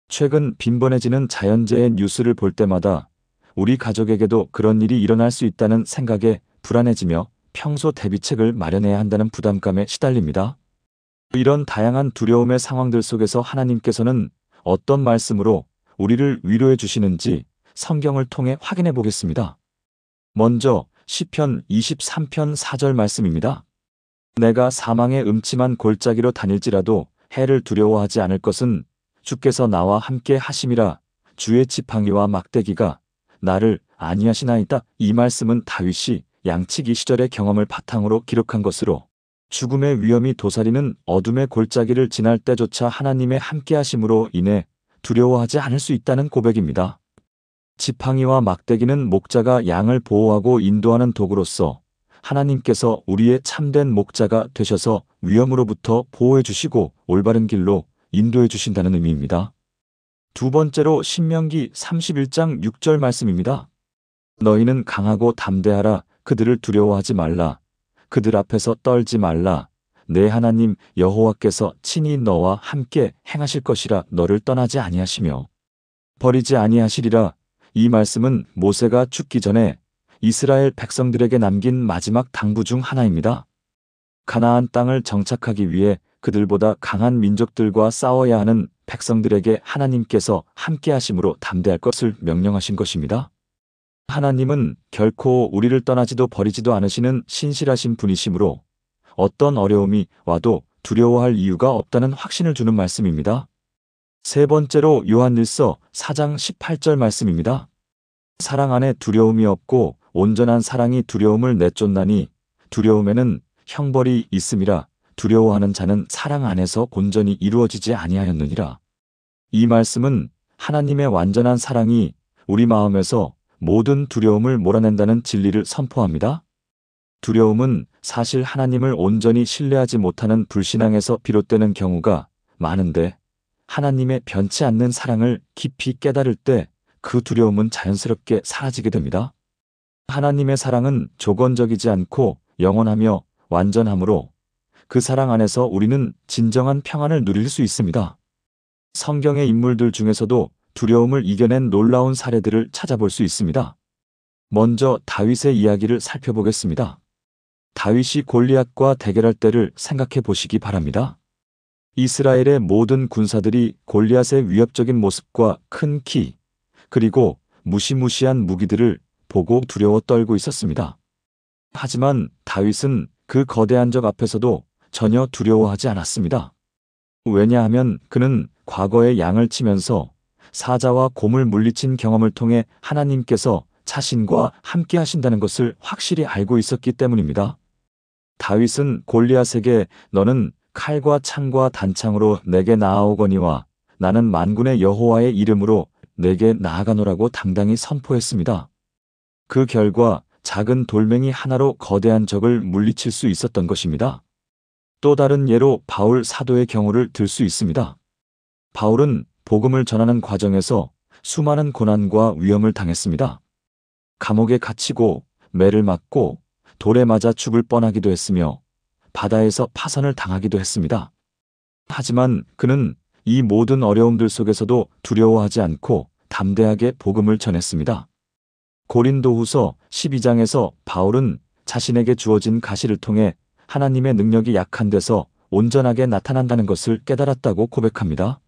최근 빈번해지는 자연재해 뉴스를 볼 때마다 우리 가족에게도 그런 일이 일어날 수 있다는 생각에 불안해지며 평소 대비책을 마련해야 한다는 부담감에 시달립니다. 이런 다양한 두려움의 상황들 속에서 하나님께서는 어떤 말씀으로 우리를 위로해 주시는지 성경을 통해 확인해 보겠습니다. 먼저 시편 23편 4절 말씀입니다. 내가 사망의 음침한 골짜기로 다닐지라도 해를 두려워하지 않을 것은 주께서 나와 함께 하심이라. 주의 지팡이와 막대기가 나를 안위하시나이다. 이 말씀은 다윗이 양치기 시절의 경험을 바탕으로 기록한 것으로 죽음의 위험이 도사리는 어둠의 골짜기를 지날 때조차 하나님의 함께하심으로 인해 두려워하지 않을 수 있다는 고백입니다. 지팡이와 막대기는 목자가 양을 보호하고 인도하는 도구로서 하나님께서 우리의 참된 목자가 되셔서 위험으로부터 보호해 주시고 올바른 길로 인도해 주신다는 의미입니다. 두 번째로 신명기 31장 6절 말씀입니다. 너희는 강하고 담대하라. 그들을 두려워하지 말라. 그들 앞에서 떨지 말라. 내 하나님 여호와께서 친히 너와 함께 행하실 것이라. 너를 떠나지 아니하시며 버리지 아니하시리라. 이 말씀은 모세가 죽기 전에 이스라엘 백성들에게 남긴 마지막 당부 중 하나입니다. 가나안 땅을 정착하기 위해 그들보다 강한 민족들과 싸워야 하는 백성들에게 하나님께서 함께 하심으로 담대할 것을 명령하신 것입니다. 하나님은 결코 우리를 떠나지도 버리지도 않으시는 신실하신 분이시므로 어떤 어려움이 와도 두려워할 이유가 없다는 확신을 주는 말씀입니다. 세 번째로 요한일서 4장 18절 말씀입니다. 사랑 안에 두려움이 없고 온전한 사랑이 두려움을 내쫓나니 두려움에는 형벌이 있음이라. 두려워하는 자는 사랑 안에서 온전히 이루어지지 아니하였느니라. 이 말씀은 하나님의 완전한 사랑이 우리 마음에서 모든 두려움을 몰아낸다는 진리를 선포합니다. 두려움은 사실 하나님을 온전히 신뢰하지 못하는 불신앙에서 비롯되는 경우가 많은데 하나님의 변치 않는 사랑을 깊이 깨달을 때 그 두려움은 자연스럽게 사라지게 됩니다. 하나님의 사랑은 조건적이지 않고 영원하며 완전하므로 그 사랑 안에서 우리는 진정한 평안을 누릴 수 있습니다. 성경의 인물들 중에서도 두려움을 이겨낸 놀라운 사례들을 찾아볼 수 있습니다. 먼저 다윗의 이야기를 살펴보겠습니다. 다윗이 골리앗과 대결할 때를 생각해 보시기 바랍니다. 이스라엘의 모든 군사들이 골리앗의 위협적인 모습과 큰 키, 그리고 무시무시한 무기들을 보고 두려워 떨고 있었습니다. 하지만 다윗은 그 거대한 적 앞에서도 전혀 두려워하지 않았습니다. 왜냐하면 그는 과거에 양을 치면서 사자와 곰을 물리친 경험을 통해 하나님께서 자신과 함께 하신다는 것을 확실히 알고 있었기 때문입니다. 다윗은 골리앗에게 너는 칼과 창과 단창으로 내게 나아오거니와 나는 만군의 여호와의 이름으로 내게 나아가노라고 당당히 선포했습니다. 그 결과 작은 돌멩이 하나로 거대한 적을 물리칠 수 있었던 것입니다. 또 다른 예로 바울 사도의 경우를 들 수 있습니다. 바울은 복음을 전하는 과정에서 수많은 고난과 위험을 당했습니다. 감옥에 갇히고 매를 맞고 돌에 맞아 죽을 뻔하기도 했으며 바다에서 파선을 당하기도 했습니다. 하지만 그는 이 모든 어려움들 속에서도 두려워하지 않고 담대하게 복음을 전했습니다. 고린도후서 12장에서 바울은 자신에게 주어진 가시를 통해 하나님의 능력이 약한 데서 온전하게 나타난다는 것을 깨달았다고 고백합니다.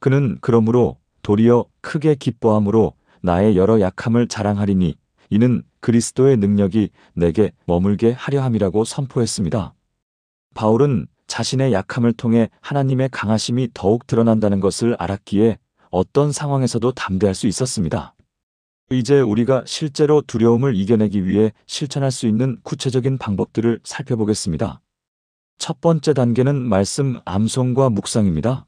그는 그러므로 도리어 크게 기뻐함으로 나의 여러 약함을 자랑하리니 이는 그리스도의 능력이 내게 머물게 하려 함이라고 선포했습니다. 바울은 자신의 약함을 통해 하나님의 강하심이 더욱 드러난다는 것을 알았기에 어떤 상황에서도 담대할 수 있었습니다. 이제 우리가 실제로 두려움을 이겨내기 위해 실천할 수 있는 구체적인 방법들을 살펴보겠습니다. 첫 번째 단계는 말씀 암송과 묵상입니다.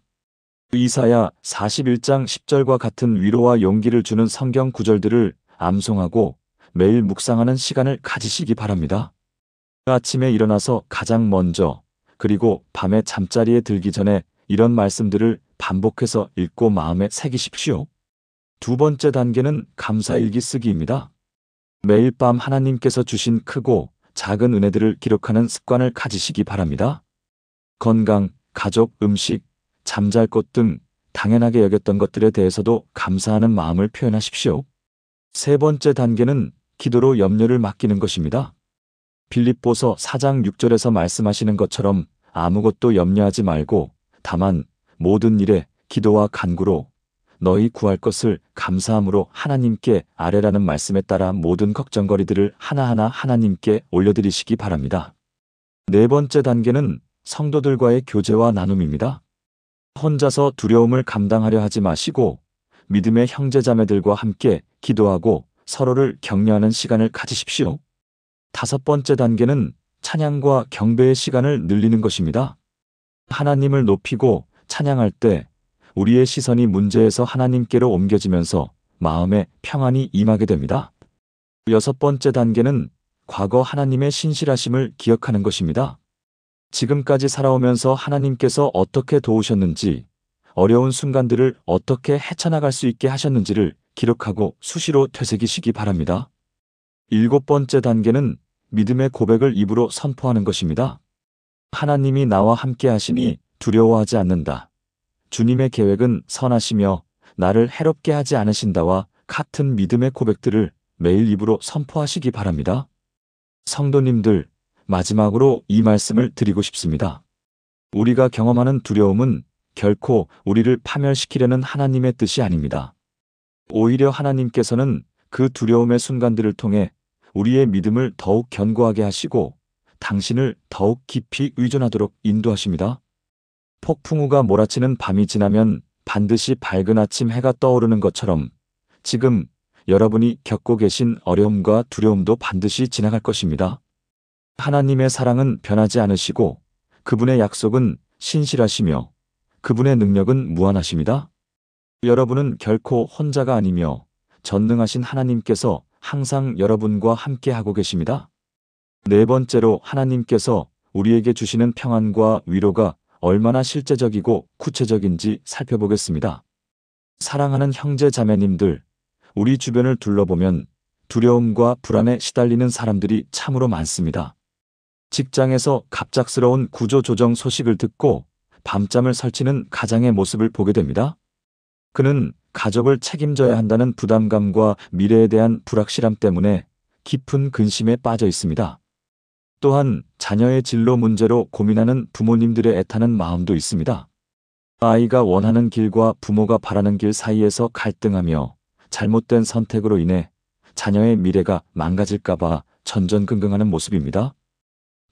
이사야 41장 10절과 같은 위로와 용기를 주는 성경 구절들을 암송하고 매일 묵상하는 시간을 가지시기 바랍니다. 아침에 일어나서 가장 먼저 그리고 밤에 잠자리에 들기 전에 이런 말씀들을 반복해서 읽고 마음에 새기십시오. 두 번째 단계는 감사일기 쓰기입니다. 매일 밤 하나님께서 주신 크고 작은 은혜들을 기록하는 습관을 가지시기 바랍니다. 건강, 가족, 음식, 잠잘 곳 등 당연하게 여겼던 것들에 대해서도 감사하는 마음을 표현하십시오. 세 번째 단계는 기도로 염려를 맡기는 것입니다. 빌립보서 4장 6절에서 말씀하시는 것처럼 아무것도 염려하지 말고 다만 모든 일에 기도와 간구로 너희 구할 것을 감사함으로 하나님께 아뢰라는 말씀에 따라 모든 걱정거리들을 하나하나 하나님께 올려드리시기 바랍니다. 네 번째 단계는 성도들과의 교제와 나눔입니다. 혼자서 두려움을 감당하려 하지 마시고 믿음의 형제자매들과 함께 기도하고 서로를 격려하는 시간을 가지십시오. 다섯 번째 단계는 찬양과 경배의 시간을 늘리는 것입니다. 하나님을 높이고 찬양할 때 우리의 시선이 문제에서 하나님께로 옮겨지면서 마음에 평안이 임하게 됩니다. 여섯 번째 단계는 과거 하나님의 신실하심을 기억하는 것입니다. 지금까지 살아오면서 하나님께서 어떻게 도우셨는지, 어려운 순간들을 어떻게 헤쳐나갈 수 있게 하셨는지를 기록하고 수시로 되새기시기 바랍니다. 일곱 번째 단계는 믿음의 고백을 입으로 선포하는 것입니다. 하나님이 나와 함께 하시니 두려워하지 않는다. 주님의 계획은 선하시며 나를 해롭게 하지 않으신다와 같은 믿음의 고백들을 매일 입으로 선포하시기 바랍니다. 성도님들, 마지막으로 이 말씀을 드리고 싶습니다. 우리가 경험하는 두려움은 결코 우리를 파멸시키려는 하나님의 뜻이 아닙니다. 오히려 하나님께서는 그 두려움의 순간들을 통해 우리의 믿음을 더욱 견고하게 하시고 당신을 더욱 깊이 의존하도록 인도하십니다. 폭풍우가 몰아치는 밤이 지나면 반드시 밝은 아침 해가 떠오르는 것처럼 지금 여러분이 겪고 계신 어려움과 두려움도 반드시 지나갈 것입니다. 하나님의 사랑은 변하지 않으시고 그분의 약속은 신실하시며 그분의 능력은 무한하십니다. 여러분은 결코 혼자가 아니며 전능하신 하나님께서 항상 여러분과 함께 하고 계십니다. 네 번째로 하나님께서 우리에게 주시는 평안과 위로가 얼마나 실제적이고 구체적인지 살펴보겠습니다. 사랑하는 형제 자매님들, 우리 주변을 둘러보면 두려움과 불안에 시달리는 사람들이 참으로 많습니다. 직장에서 갑작스러운 구조조정 소식을 듣고 밤잠을 설치는 가장의 모습을 보게 됩니다. 그는 가족을 책임져야 한다는 부담감과 미래에 대한 불확실함 때문에 깊은 근심에 빠져 있습니다. 또한 자녀의 진로 문제로 고민하는 부모님들의 애타는 마음도 있습니다. 아이가 원하는 길과 부모가 바라는 길 사이에서 갈등하며 잘못된 선택으로 인해 자녀의 미래가 망가질까봐 전전긍긍하는 모습입니다.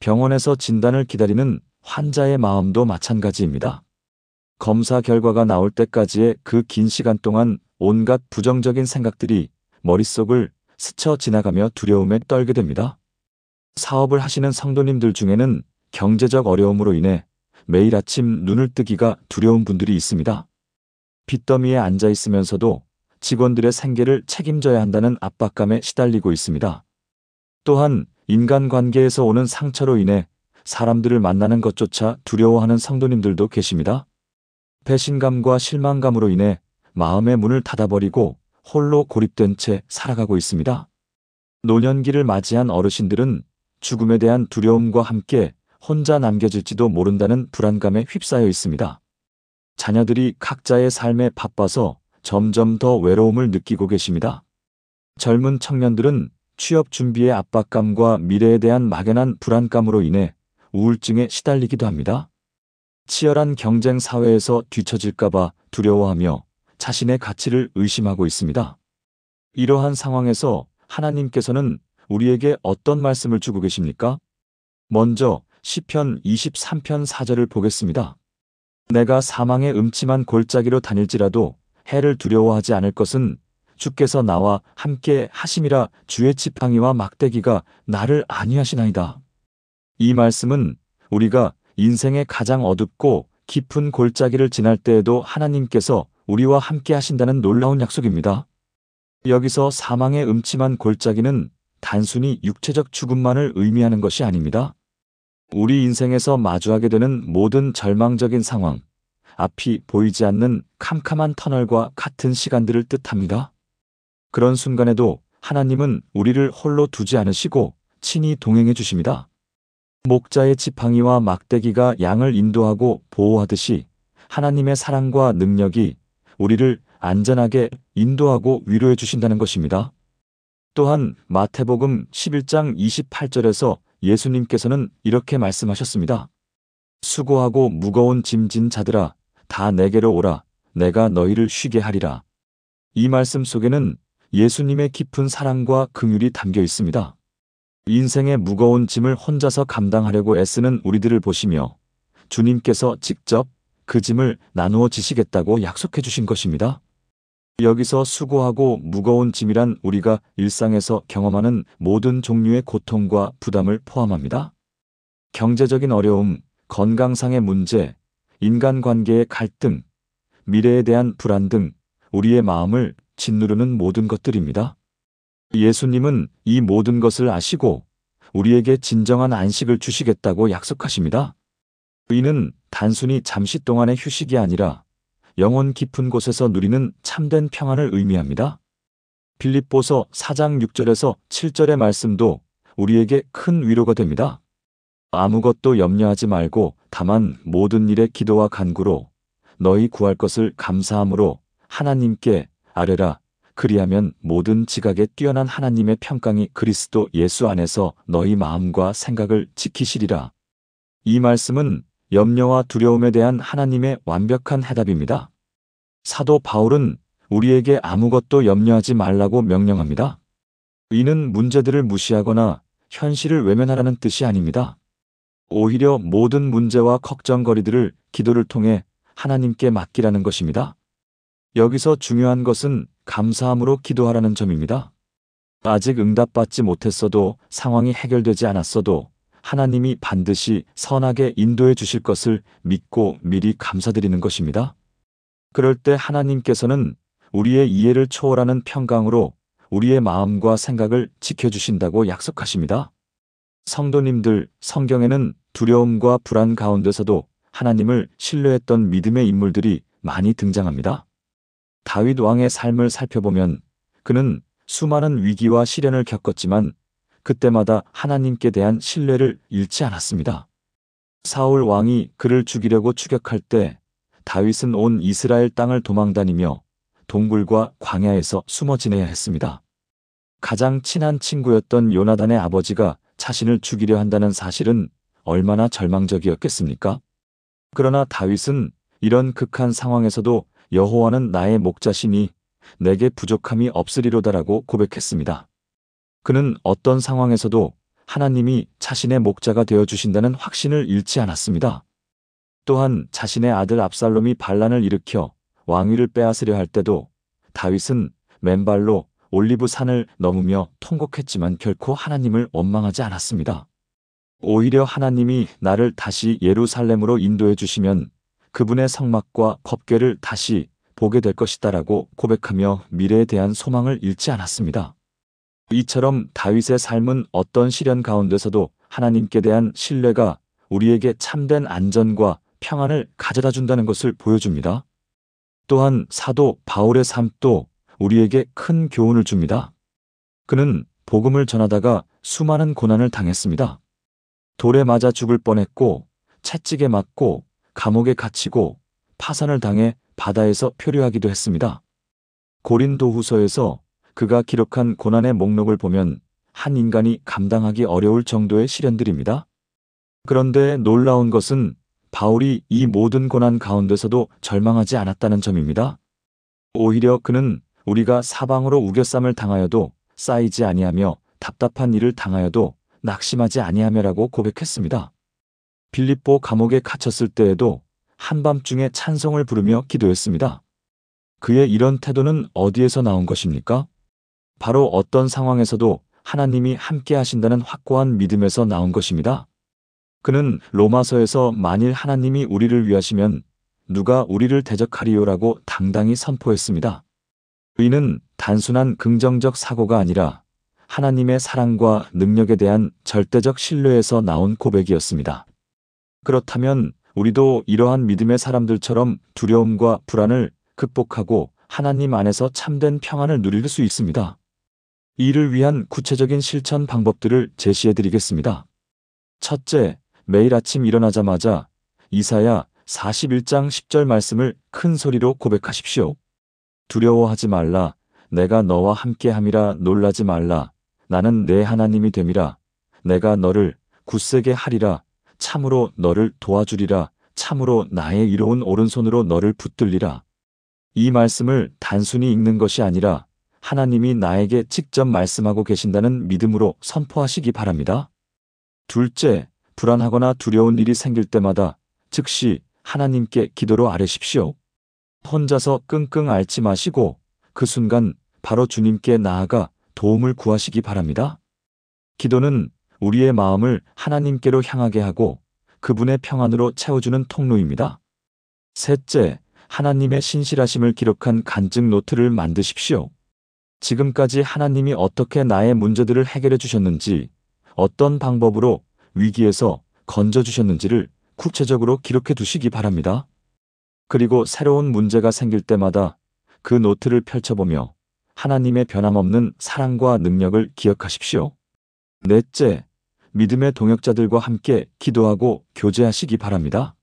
병원에서 진단을 기다리는 환자의 마음도 마찬가지입니다. 검사 결과가 나올 때까지의 그 긴 시간 동안 온갖 부정적인 생각들이 머릿속을 스쳐 지나가며 두려움에 떨게 됩니다. 사업을 하시는 성도님들 중에는 경제적 어려움으로 인해 매일 아침 눈을 뜨기가 두려운 분들이 있습니다. 빚더미에 앉아 있으면서도 직원들의 생계를 책임져야 한다는 압박감에 시달리고 있습니다. 또한 인간관계에서 오는 상처로 인해 사람들을 만나는 것조차 두려워하는 성도님들도 계십니다. 배신감과 실망감으로 인해 마음의 문을 닫아버리고 홀로 고립된 채 살아가고 있습니다. 노년기를 맞이한 어르신들은 죽음에 대한 두려움과 함께 혼자 남겨질지도 모른다는 불안감에 휩싸여 있습니다. 자녀들이 각자의 삶에 바빠서 점점 더 외로움을 느끼고 계십니다. 젊은 청년들은 취업 준비의 압박감과 미래에 대한 막연한 불안감으로 인해 우울증에 시달리기도 합니다. 치열한 경쟁 사회에서 뒤처질까봐 두려워하며 자신의 가치를 의심하고 있습니다. 이러한 상황에서 하나님께서는 우리에게 어떤 말씀을 주고 계십니까? 먼저 시편 23편 4절을 보겠습니다. 내가 사망의 음침한 골짜기로 다닐지라도 해를 두려워하지 않을 것은 주께서 나와 함께 하심이라. 주의 지팡이와 막대기가 나를 안위하시나이다. 이 말씀은 우리가 인생의 가장 어둡고 깊은 골짜기를 지날 때에도 하나님께서 우리와 함께 하신다는 놀라운 약속입니다. 여기서 사망의 음침한 골짜기는 단순히 육체적 죽음만을 의미하는 것이 아닙니다. 우리 인생에서 마주하게 되는 모든 절망적인 상황, 앞이 보이지 않는 캄캄한 터널과 같은 시간들을 뜻합니다. 그런 순간에도 하나님은 우리를 홀로 두지 않으시고 친히 동행해 주십니다. 목자의 지팡이와 막대기가 양을 인도하고 보호하듯이 하나님의 사랑과 능력이 우리를 안전하게 인도하고 위로해 주신다는 것입니다. 또한 마태복음 11장 28절에서 예수님께서는 이렇게 말씀하셨습니다. 수고하고 무거운 짐진 자들아, 다 내게로 오라. 내가 너희를 쉬게 하리라. 이 말씀 속에는 예수님의 깊은 사랑과 긍휼이 담겨 있습니다. 인생의 무거운 짐을 혼자서 감당하려고 애쓰는 우리들을 보시며 주님께서 직접 그 짐을 나누어 지시겠다고 약속해 주신 것입니다. 여기서 수고하고 무거운 짐이란 우리가 일상에서 경험하는 모든 종류의 고통과 부담을 포함합니다. 경제적인 어려움, 건강상의 문제, 인간관계의 갈등, 미래에 대한 불안 등 우리의 마음을 짓누르는 모든 것들입니다. 예수님은 이 모든 것을 아시고 우리에게 진정한 안식을 주시겠다고 약속하십니다. 이는 단순히 잠시 동안의 휴식이 아니라 영혼 깊은 곳에서 누리는 참된 평안을 의미합니다. 빌립보서 4장 6절에서 7절의 말씀도 우리에게 큰 위로가 됩니다. 아무것도 염려하지 말고 다만 모든 일에 기도와 간구로 너희 구할 것을 감사함으로 하나님께 아뢰라. 그리하면 모든 지각에 뛰어난 하나님의 평강이 그리스도 예수 안에서 너희 마음과 생각을 지키시리라. 이 말씀은 염려와 두려움에 대한 하나님의 완벽한 해답입니다. 사도 바울은 우리에게 아무것도 염려하지 말라고 명령합니다. 이는 문제들을 무시하거나 현실을 외면하라는 뜻이 아닙니다. 오히려 모든 문제와 걱정거리들을 기도를 통해 하나님께 맡기라는 것입니다. 여기서 중요한 것은 감사함으로 기도하라는 점입니다. 아직 응답받지 못했어도 상황이 해결되지 않았어도 하나님이 반드시 선하게 인도해 주실 것을 믿고 미리 감사드리는 것입니다. 그럴 때 하나님께서는 우리의 이해를 초월하는 평강으로 우리의 마음과 생각을 지켜주신다고 약속하십니다. 성도님들, 성경에는 두려움과 불안 가운데서도 하나님을 신뢰했던 믿음의 인물들이 많이 등장합니다. 다윗 왕의 삶을 살펴보면 그는 수많은 위기와 시련을 겪었지만 그때마다 하나님께 대한 신뢰를 잃지 않았습니다. 사울 왕이 그를 죽이려고 추격할 때 다윗은 온 이스라엘 땅을 도망다니며 동굴과 광야에서 숨어 지내야 했습니다. 가장 친한 친구였던 요나단의 아버지가 자신을 죽이려 한다는 사실은 얼마나 절망적이었겠습니까? 그러나 다윗은 이런 극한 상황에서도 여호와는 나의 목자시니 내게 부족함이 없으리로다라고 고백했습니다. 그는 어떤 상황에서도 하나님이 자신의 목자가 되어주신다는 확신을 잃지 않았습니다. 또한 자신의 아들 압살롬이 반란을 일으켜 왕위를 빼앗으려 할 때도 다윗은 맨발로 올리브산을 넘으며 통곡했지만 결코 하나님을 원망하지 않았습니다. 오히려 하나님이 나를 다시 예루살렘으로 인도해 주시면 그분의 성막과 법궤를 다시 보게 될 것이다라고 고백하며 미래에 대한 소망을 잃지 않았습니다. 이처럼 다윗의 삶은 어떤 시련 가운데서도 하나님께 대한 신뢰가 우리에게 참된 안전과 평안을 가져다 준다는 것을 보여줍니다. 또한 사도 바울의 삶도 우리에게 큰 교훈을 줍니다. 그는 복음을 전하다가 수많은 고난을 당했습니다. 돌에 맞아 죽을 뻔했고 채찍에 맞고 감옥에 갇히고 파산을 당해 바다에서 표류하기도 했습니다. 고린도후서에서 그가 기록한 고난의 목록을 보면 한 인간이 감당하기 어려울 정도의 시련들입니다. 그런데 놀라운 것은 바울이 이 모든 고난 가운데서도 절망하지 않았다는 점입니다. 오히려 그는 우리가 사방으로 우겨쌈을 당하여도 쌓이지 아니하며 답답한 일을 당하여도 낙심하지 아니하며라고 고백했습니다. 빌립보 감옥에 갇혔을 때에도 한밤중에 찬송을 부르며 기도했습니다. 그의 이런 태도는 어디에서 나온 것입니까? 바로 어떤 상황에서도 하나님이 함께 하신다는 확고한 믿음에서 나온 것입니다. 그는 로마서에서 만일 하나님이 우리를 위하시면 누가 우리를 대적하리요라고 당당히 선포했습니다. 이는 단순한 긍정적 사고가 아니라 하나님의 사랑과 능력에 대한 절대적 신뢰에서 나온 고백이었습니다. 그렇다면 우리도 이러한 믿음의 사람들처럼 두려움과 불안을 극복하고 하나님 안에서 참된 평안을 누릴 수 있습니다. 이를 위한 구체적인 실천 방법들을 제시해 드리겠습니다. 첫째, 매일 아침 일어나자마자 이사야 41장 10절 말씀을 큰 소리로 고백하십시오. 두려워하지 말라. 내가 너와 함께함이라. 놀라지 말라. 나는 내 하나님이 됨이라. 내가 너를 굳세게 하리라. 참으로 너를 도와주리라. 참으로 나의 이로운 오른손으로 너를 붙들리라. 이 말씀을 단순히 읽는 것이 아니라 하나님이 나에게 직접 말씀하고 계신다는 믿음으로 선포하시기 바랍니다. 둘째, 불안하거나 두려운 일이 생길 때마다 즉시 하나님께 기도로 아뢰십시오. 혼자서 끙끙 앓지 마시고 그 순간 바로 주님께 나아가 도움을 구하시기 바랍니다. 기도는 우리의 마음을 하나님께로 향하게 하고 그분의 평안으로 채워주는 통로입니다. 셋째, 하나님의 신실하심을 기록한 간증 노트를 만드십시오. 지금까지 하나님이 어떻게 나의 문제들을 해결해 주셨는지, 어떤 방법으로 위기에서 건져주셨는지를 구체적으로 기록해 두시기 바랍니다. 그리고 새로운 문제가 생길 때마다 그 노트를 펼쳐보며 하나님의 변함없는 사랑과 능력을 기억하십시오. 넷째, 믿음의 동역자들과 함께 기도하고 교제하시기 바랍니다.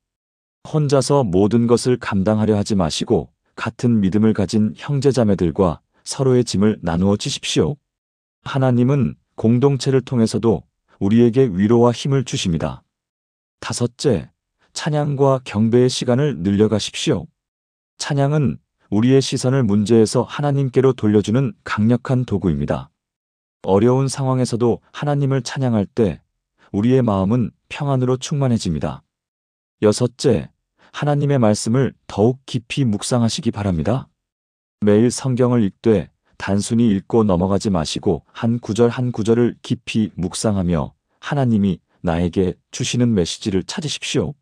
혼자서 모든 것을 감당하려 하지 마시고 같은 믿음을 가진 형제자매들과 서로의 짐을 나누어 지십시오. 하나님은 공동체를 통해서도 우리에게 위로와 힘을 주십니다. 다섯째, 찬양과 경배의 시간을 늘려가십시오. 찬양은 우리의 시선을 문제에서 하나님께로 돌려주는 강력한 도구입니다. 어려운 상황에서도 하나님을 찬양할 때 우리의 마음은 평안으로 충만해집니다. 여섯째, 하나님의 말씀을 더욱 깊이 묵상하시기 바랍니다. 매일 성경을 읽되 단순히 읽고 넘어가지 마시고 한 구절 한 구절을 깊이 묵상하며 하나님이 나에게 주시는 메시지를 찾으십시오.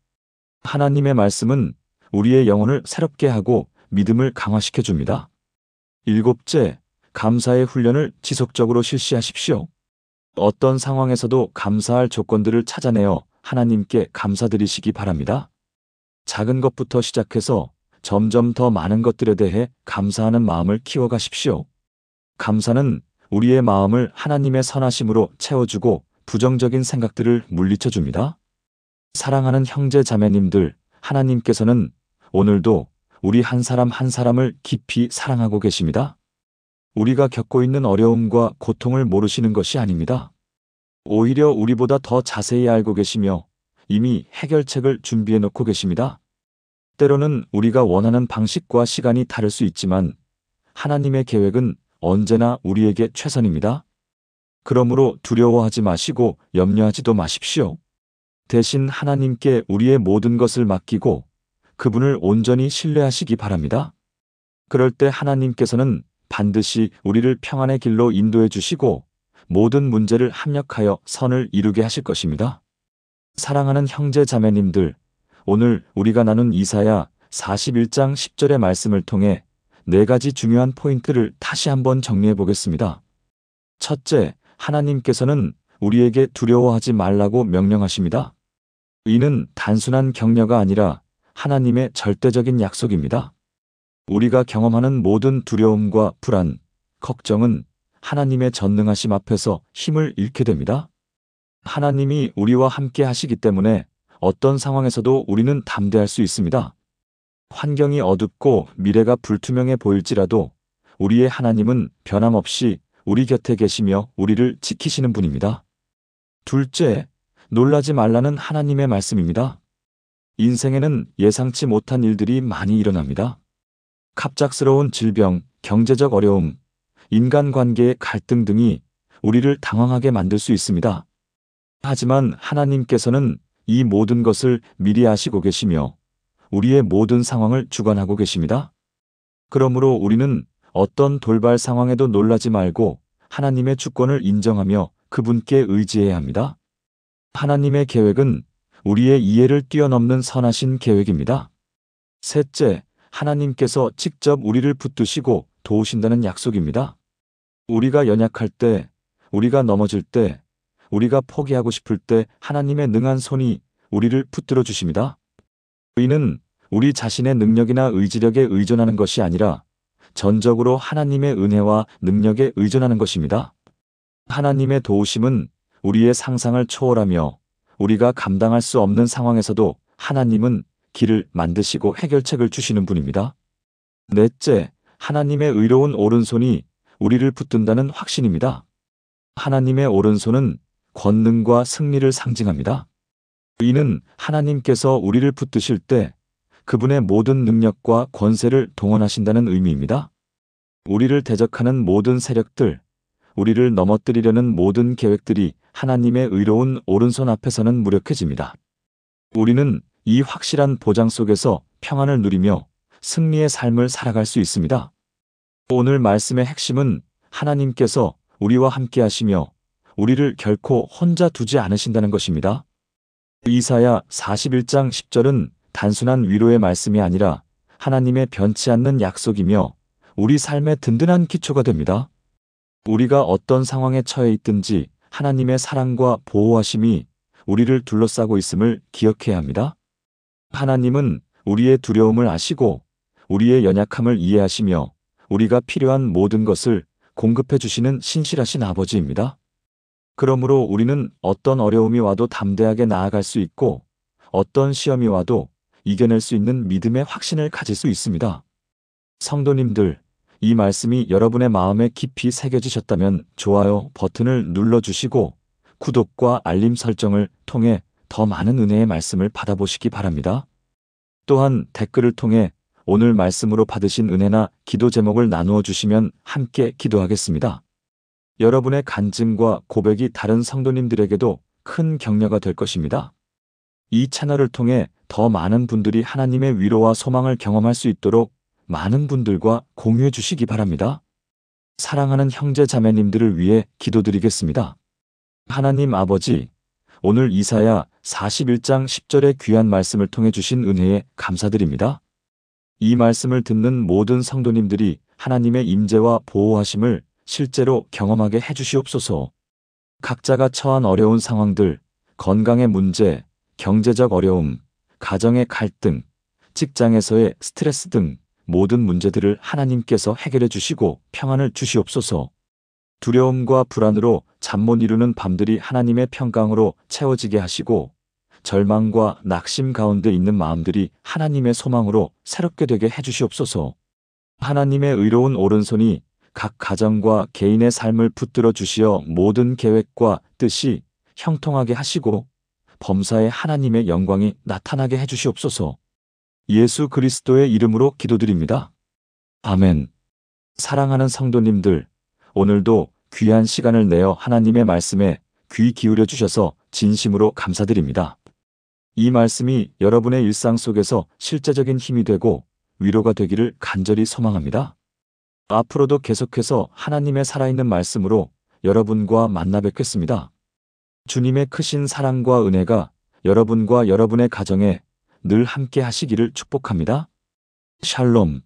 하나님의 말씀은 우리의 영혼을 새롭게 하고 믿음을 강화시켜 줍니다. 일곱째, 감사의 훈련을 지속적으로 실시하십시오. 어떤 상황에서도 감사할 조건들을 찾아내어 하나님께 감사드리시기 바랍니다. 작은 것부터 시작해서 점점 더 많은 것들에 대해 감사하는 마음을 키워가십시오. 감사는 우리의 마음을 하나님의 선하심으로 채워주고 부정적인 생각들을 물리쳐 줍니다. 사랑하는 형제 자매님들, 하나님께서는 오늘도 우리 한 사람 한 사람을 깊이 사랑하고 계십니다. 우리가 겪고 있는 어려움과 고통을 모르시는 것이 아닙니다. 오히려 우리보다 더 자세히 알고 계시며 이미 해결책을 준비해 놓고 계십니다. 때로는 우리가 원하는 방식과 시간이 다를 수 있지만 하나님의 계획은 언제나 우리에게 최선입니다. 그러므로 두려워하지 마시고 염려하지도 마십시오. 대신 하나님께 우리의 모든 것을 맡기고 그분을 온전히 신뢰하시기 바랍니다. 그럴 때 하나님께서는 반드시 우리를 평안의 길로 인도해 주시고 모든 문제를 합력하여 선을 이루게 하실 것입니다. 사랑하는 형제 자매님들, 오늘 우리가 나눈 이사야 41장 10절의 말씀을 통해 4가지 중요한 포인트를 다시 한번 정리해 보겠습니다. 첫째, 하나님께서는 우리에게 두려워하지 말라고 명령하십니다. 이는 단순한 격려가 아니라 하나님의 절대적인 약속입니다. 우리가 경험하는 모든 두려움과 불안, 걱정은 하나님의 전능하심 앞에서 힘을 잃게 됩니다. 하나님이 우리와 함께 하시기 때문에 어떤 상황에서도 우리는 담대할 수 있습니다. 환경이 어둡고 미래가 불투명해 보일지라도 우리의 하나님은 변함없이 우리 곁에 계시며 우리를 지키시는 분입니다. 둘째, 놀라지 말라는 하나님의 말씀입니다. 인생에는 예상치 못한 일들이 많이 일어납니다. 갑작스러운 질병, 경제적 어려움, 인간관계의 갈등 등이 우리를 당황하게 만들 수 있습니다. 하지만 하나님께서는 이 모든 것을 미리 아시고 계시며 우리의 모든 상황을 주관하고 계십니다. 그러므로 우리는 어떤 돌발 상황에도 놀라지 말고 하나님의 주권을 인정하며 그분께 의지해야 합니다. 하나님의 계획은 우리의 이해를 뛰어넘는 선하신 계획입니다. 셋째, 하나님께서 직접 우리를 붙드시고 도우신다는 약속입니다. 우리가 연약할 때, 우리가 넘어질 때, 우리가 포기하고 싶을 때 하나님의 능한 손이 우리를 붙들어 주십니다. 의는 우리 자신의 능력이나 의지력에 의존하는 것이 아니라 전적으로 하나님의 은혜와 능력에 의존하는 것입니다. 하나님의 도우심은 우리의 상상을 초월하며 우리가 감당할 수 없는 상황에서도 하나님은 길을 만드시고 해결책을 주시는 분입니다. 넷째, 하나님의 의로운 오른손이 우리를 붙든다는 확신입니다. 하나님의 오른손은 권능과 승리를 상징합니다. 이는 하나님께서 우리를 붙드실 때 그분의 모든 능력과 권세를 동원하신다는 의미입니다. 우리를 대적하는 모든 세력들, 우리를 넘어뜨리려는 모든 계획들이 하나님의 의로운 오른손 앞에서는 무력해집니다. 우리는 이 확실한 보장 속에서 평안을 누리며 승리의 삶을 살아갈 수 있습니다. 오늘 말씀의 핵심은 하나님께서 우리와 함께 하시며 우리를 결코 혼자 두지 않으신다는 것입니다. 이사야 41장 10절은 단순한 위로의 말씀이 아니라 하나님의 변치 않는 약속이며 우리 삶의 든든한 기초가 됩니다. 우리가 어떤 상황에 처해 있든지 하나님의 사랑과 보호하심이 우리를 둘러싸고 있음을 기억해야 합니다. 하나님은 우리의 두려움을 아시고 우리의 연약함을 이해하시며 우리가 필요한 모든 것을 공급해 주시는 신실하신 아버지입니다. 그러므로 우리는 어떤 어려움이 와도 담대하게 나아갈 수 있고 어떤 시험이 와도 이겨낼 수 있는 믿음의 확신을 가질 수 있습니다. 성도님들, 이 말씀이 여러분의 마음에 깊이 새겨지셨다면 좋아요 버튼을 눌러주시고 구독과 알림 설정을 통해 더 많은 은혜의 말씀을 받아보시기 바랍니다. 또한 댓글을 통해 오늘 말씀으로 받으신 은혜나 기도 제목을 나누어 주시면 함께 기도하겠습니다. 여러분의 간증과 고백이 다른 성도님들에게도 큰 격려가 될 것입니다. 이 채널을 통해 더 많은 분들이 하나님의 위로와 소망을 경험할 수 있도록 많은 분들과 공유해 주시기 바랍니다. 사랑하는 형제 자매님들을 위해 기도드리겠습니다. 하나님 아버지, 오늘 이사야 41장 10절의 귀한 말씀을 통해 주신 은혜에 감사드립니다. 이 말씀을 듣는 모든 성도님들이 하나님의 임재와 보호하심을 실제로 경험하게 해주시옵소서. 각자가 처한 어려운 상황들, 건강의 문제, 경제적 어려움, 가정의 갈등, 직장에서의 스트레스 등 모든 문제들을 하나님께서 해결해 주시고 평안을 주시옵소서. 두려움과 불안으로 잠 못 이루는 밤들이 하나님의 평강으로 채워지게 하시고 절망과 낙심 가운데 있는 마음들이 하나님의 소망으로 새롭게 되게 해주시옵소서. 하나님의 의로운 오른손이 각 가정과 개인의 삶을 붙들어 주시어 모든 계획과 뜻이 형통하게 하시고 범사에 하나님의 영광이 나타나게 해주시옵소서. 예수 그리스도의 이름으로 기도드립니다. 아멘. 사랑하는 성도님들, 오늘도 귀한 시간을 내어 하나님의 말씀에 귀 기울여 주셔서 진심으로 감사드립니다. 이 말씀이 여러분의 일상 속에서 실제적인 힘이 되고 위로가 되기를 간절히 소망합니다. 앞으로도 계속해서 하나님의 살아있는 말씀으로 여러분과 만나 뵙겠습니다. 주님의 크신 사랑과 은혜가 여러분과 여러분의 가정에 늘 함께 하시기를 축복합니다. 샬롬.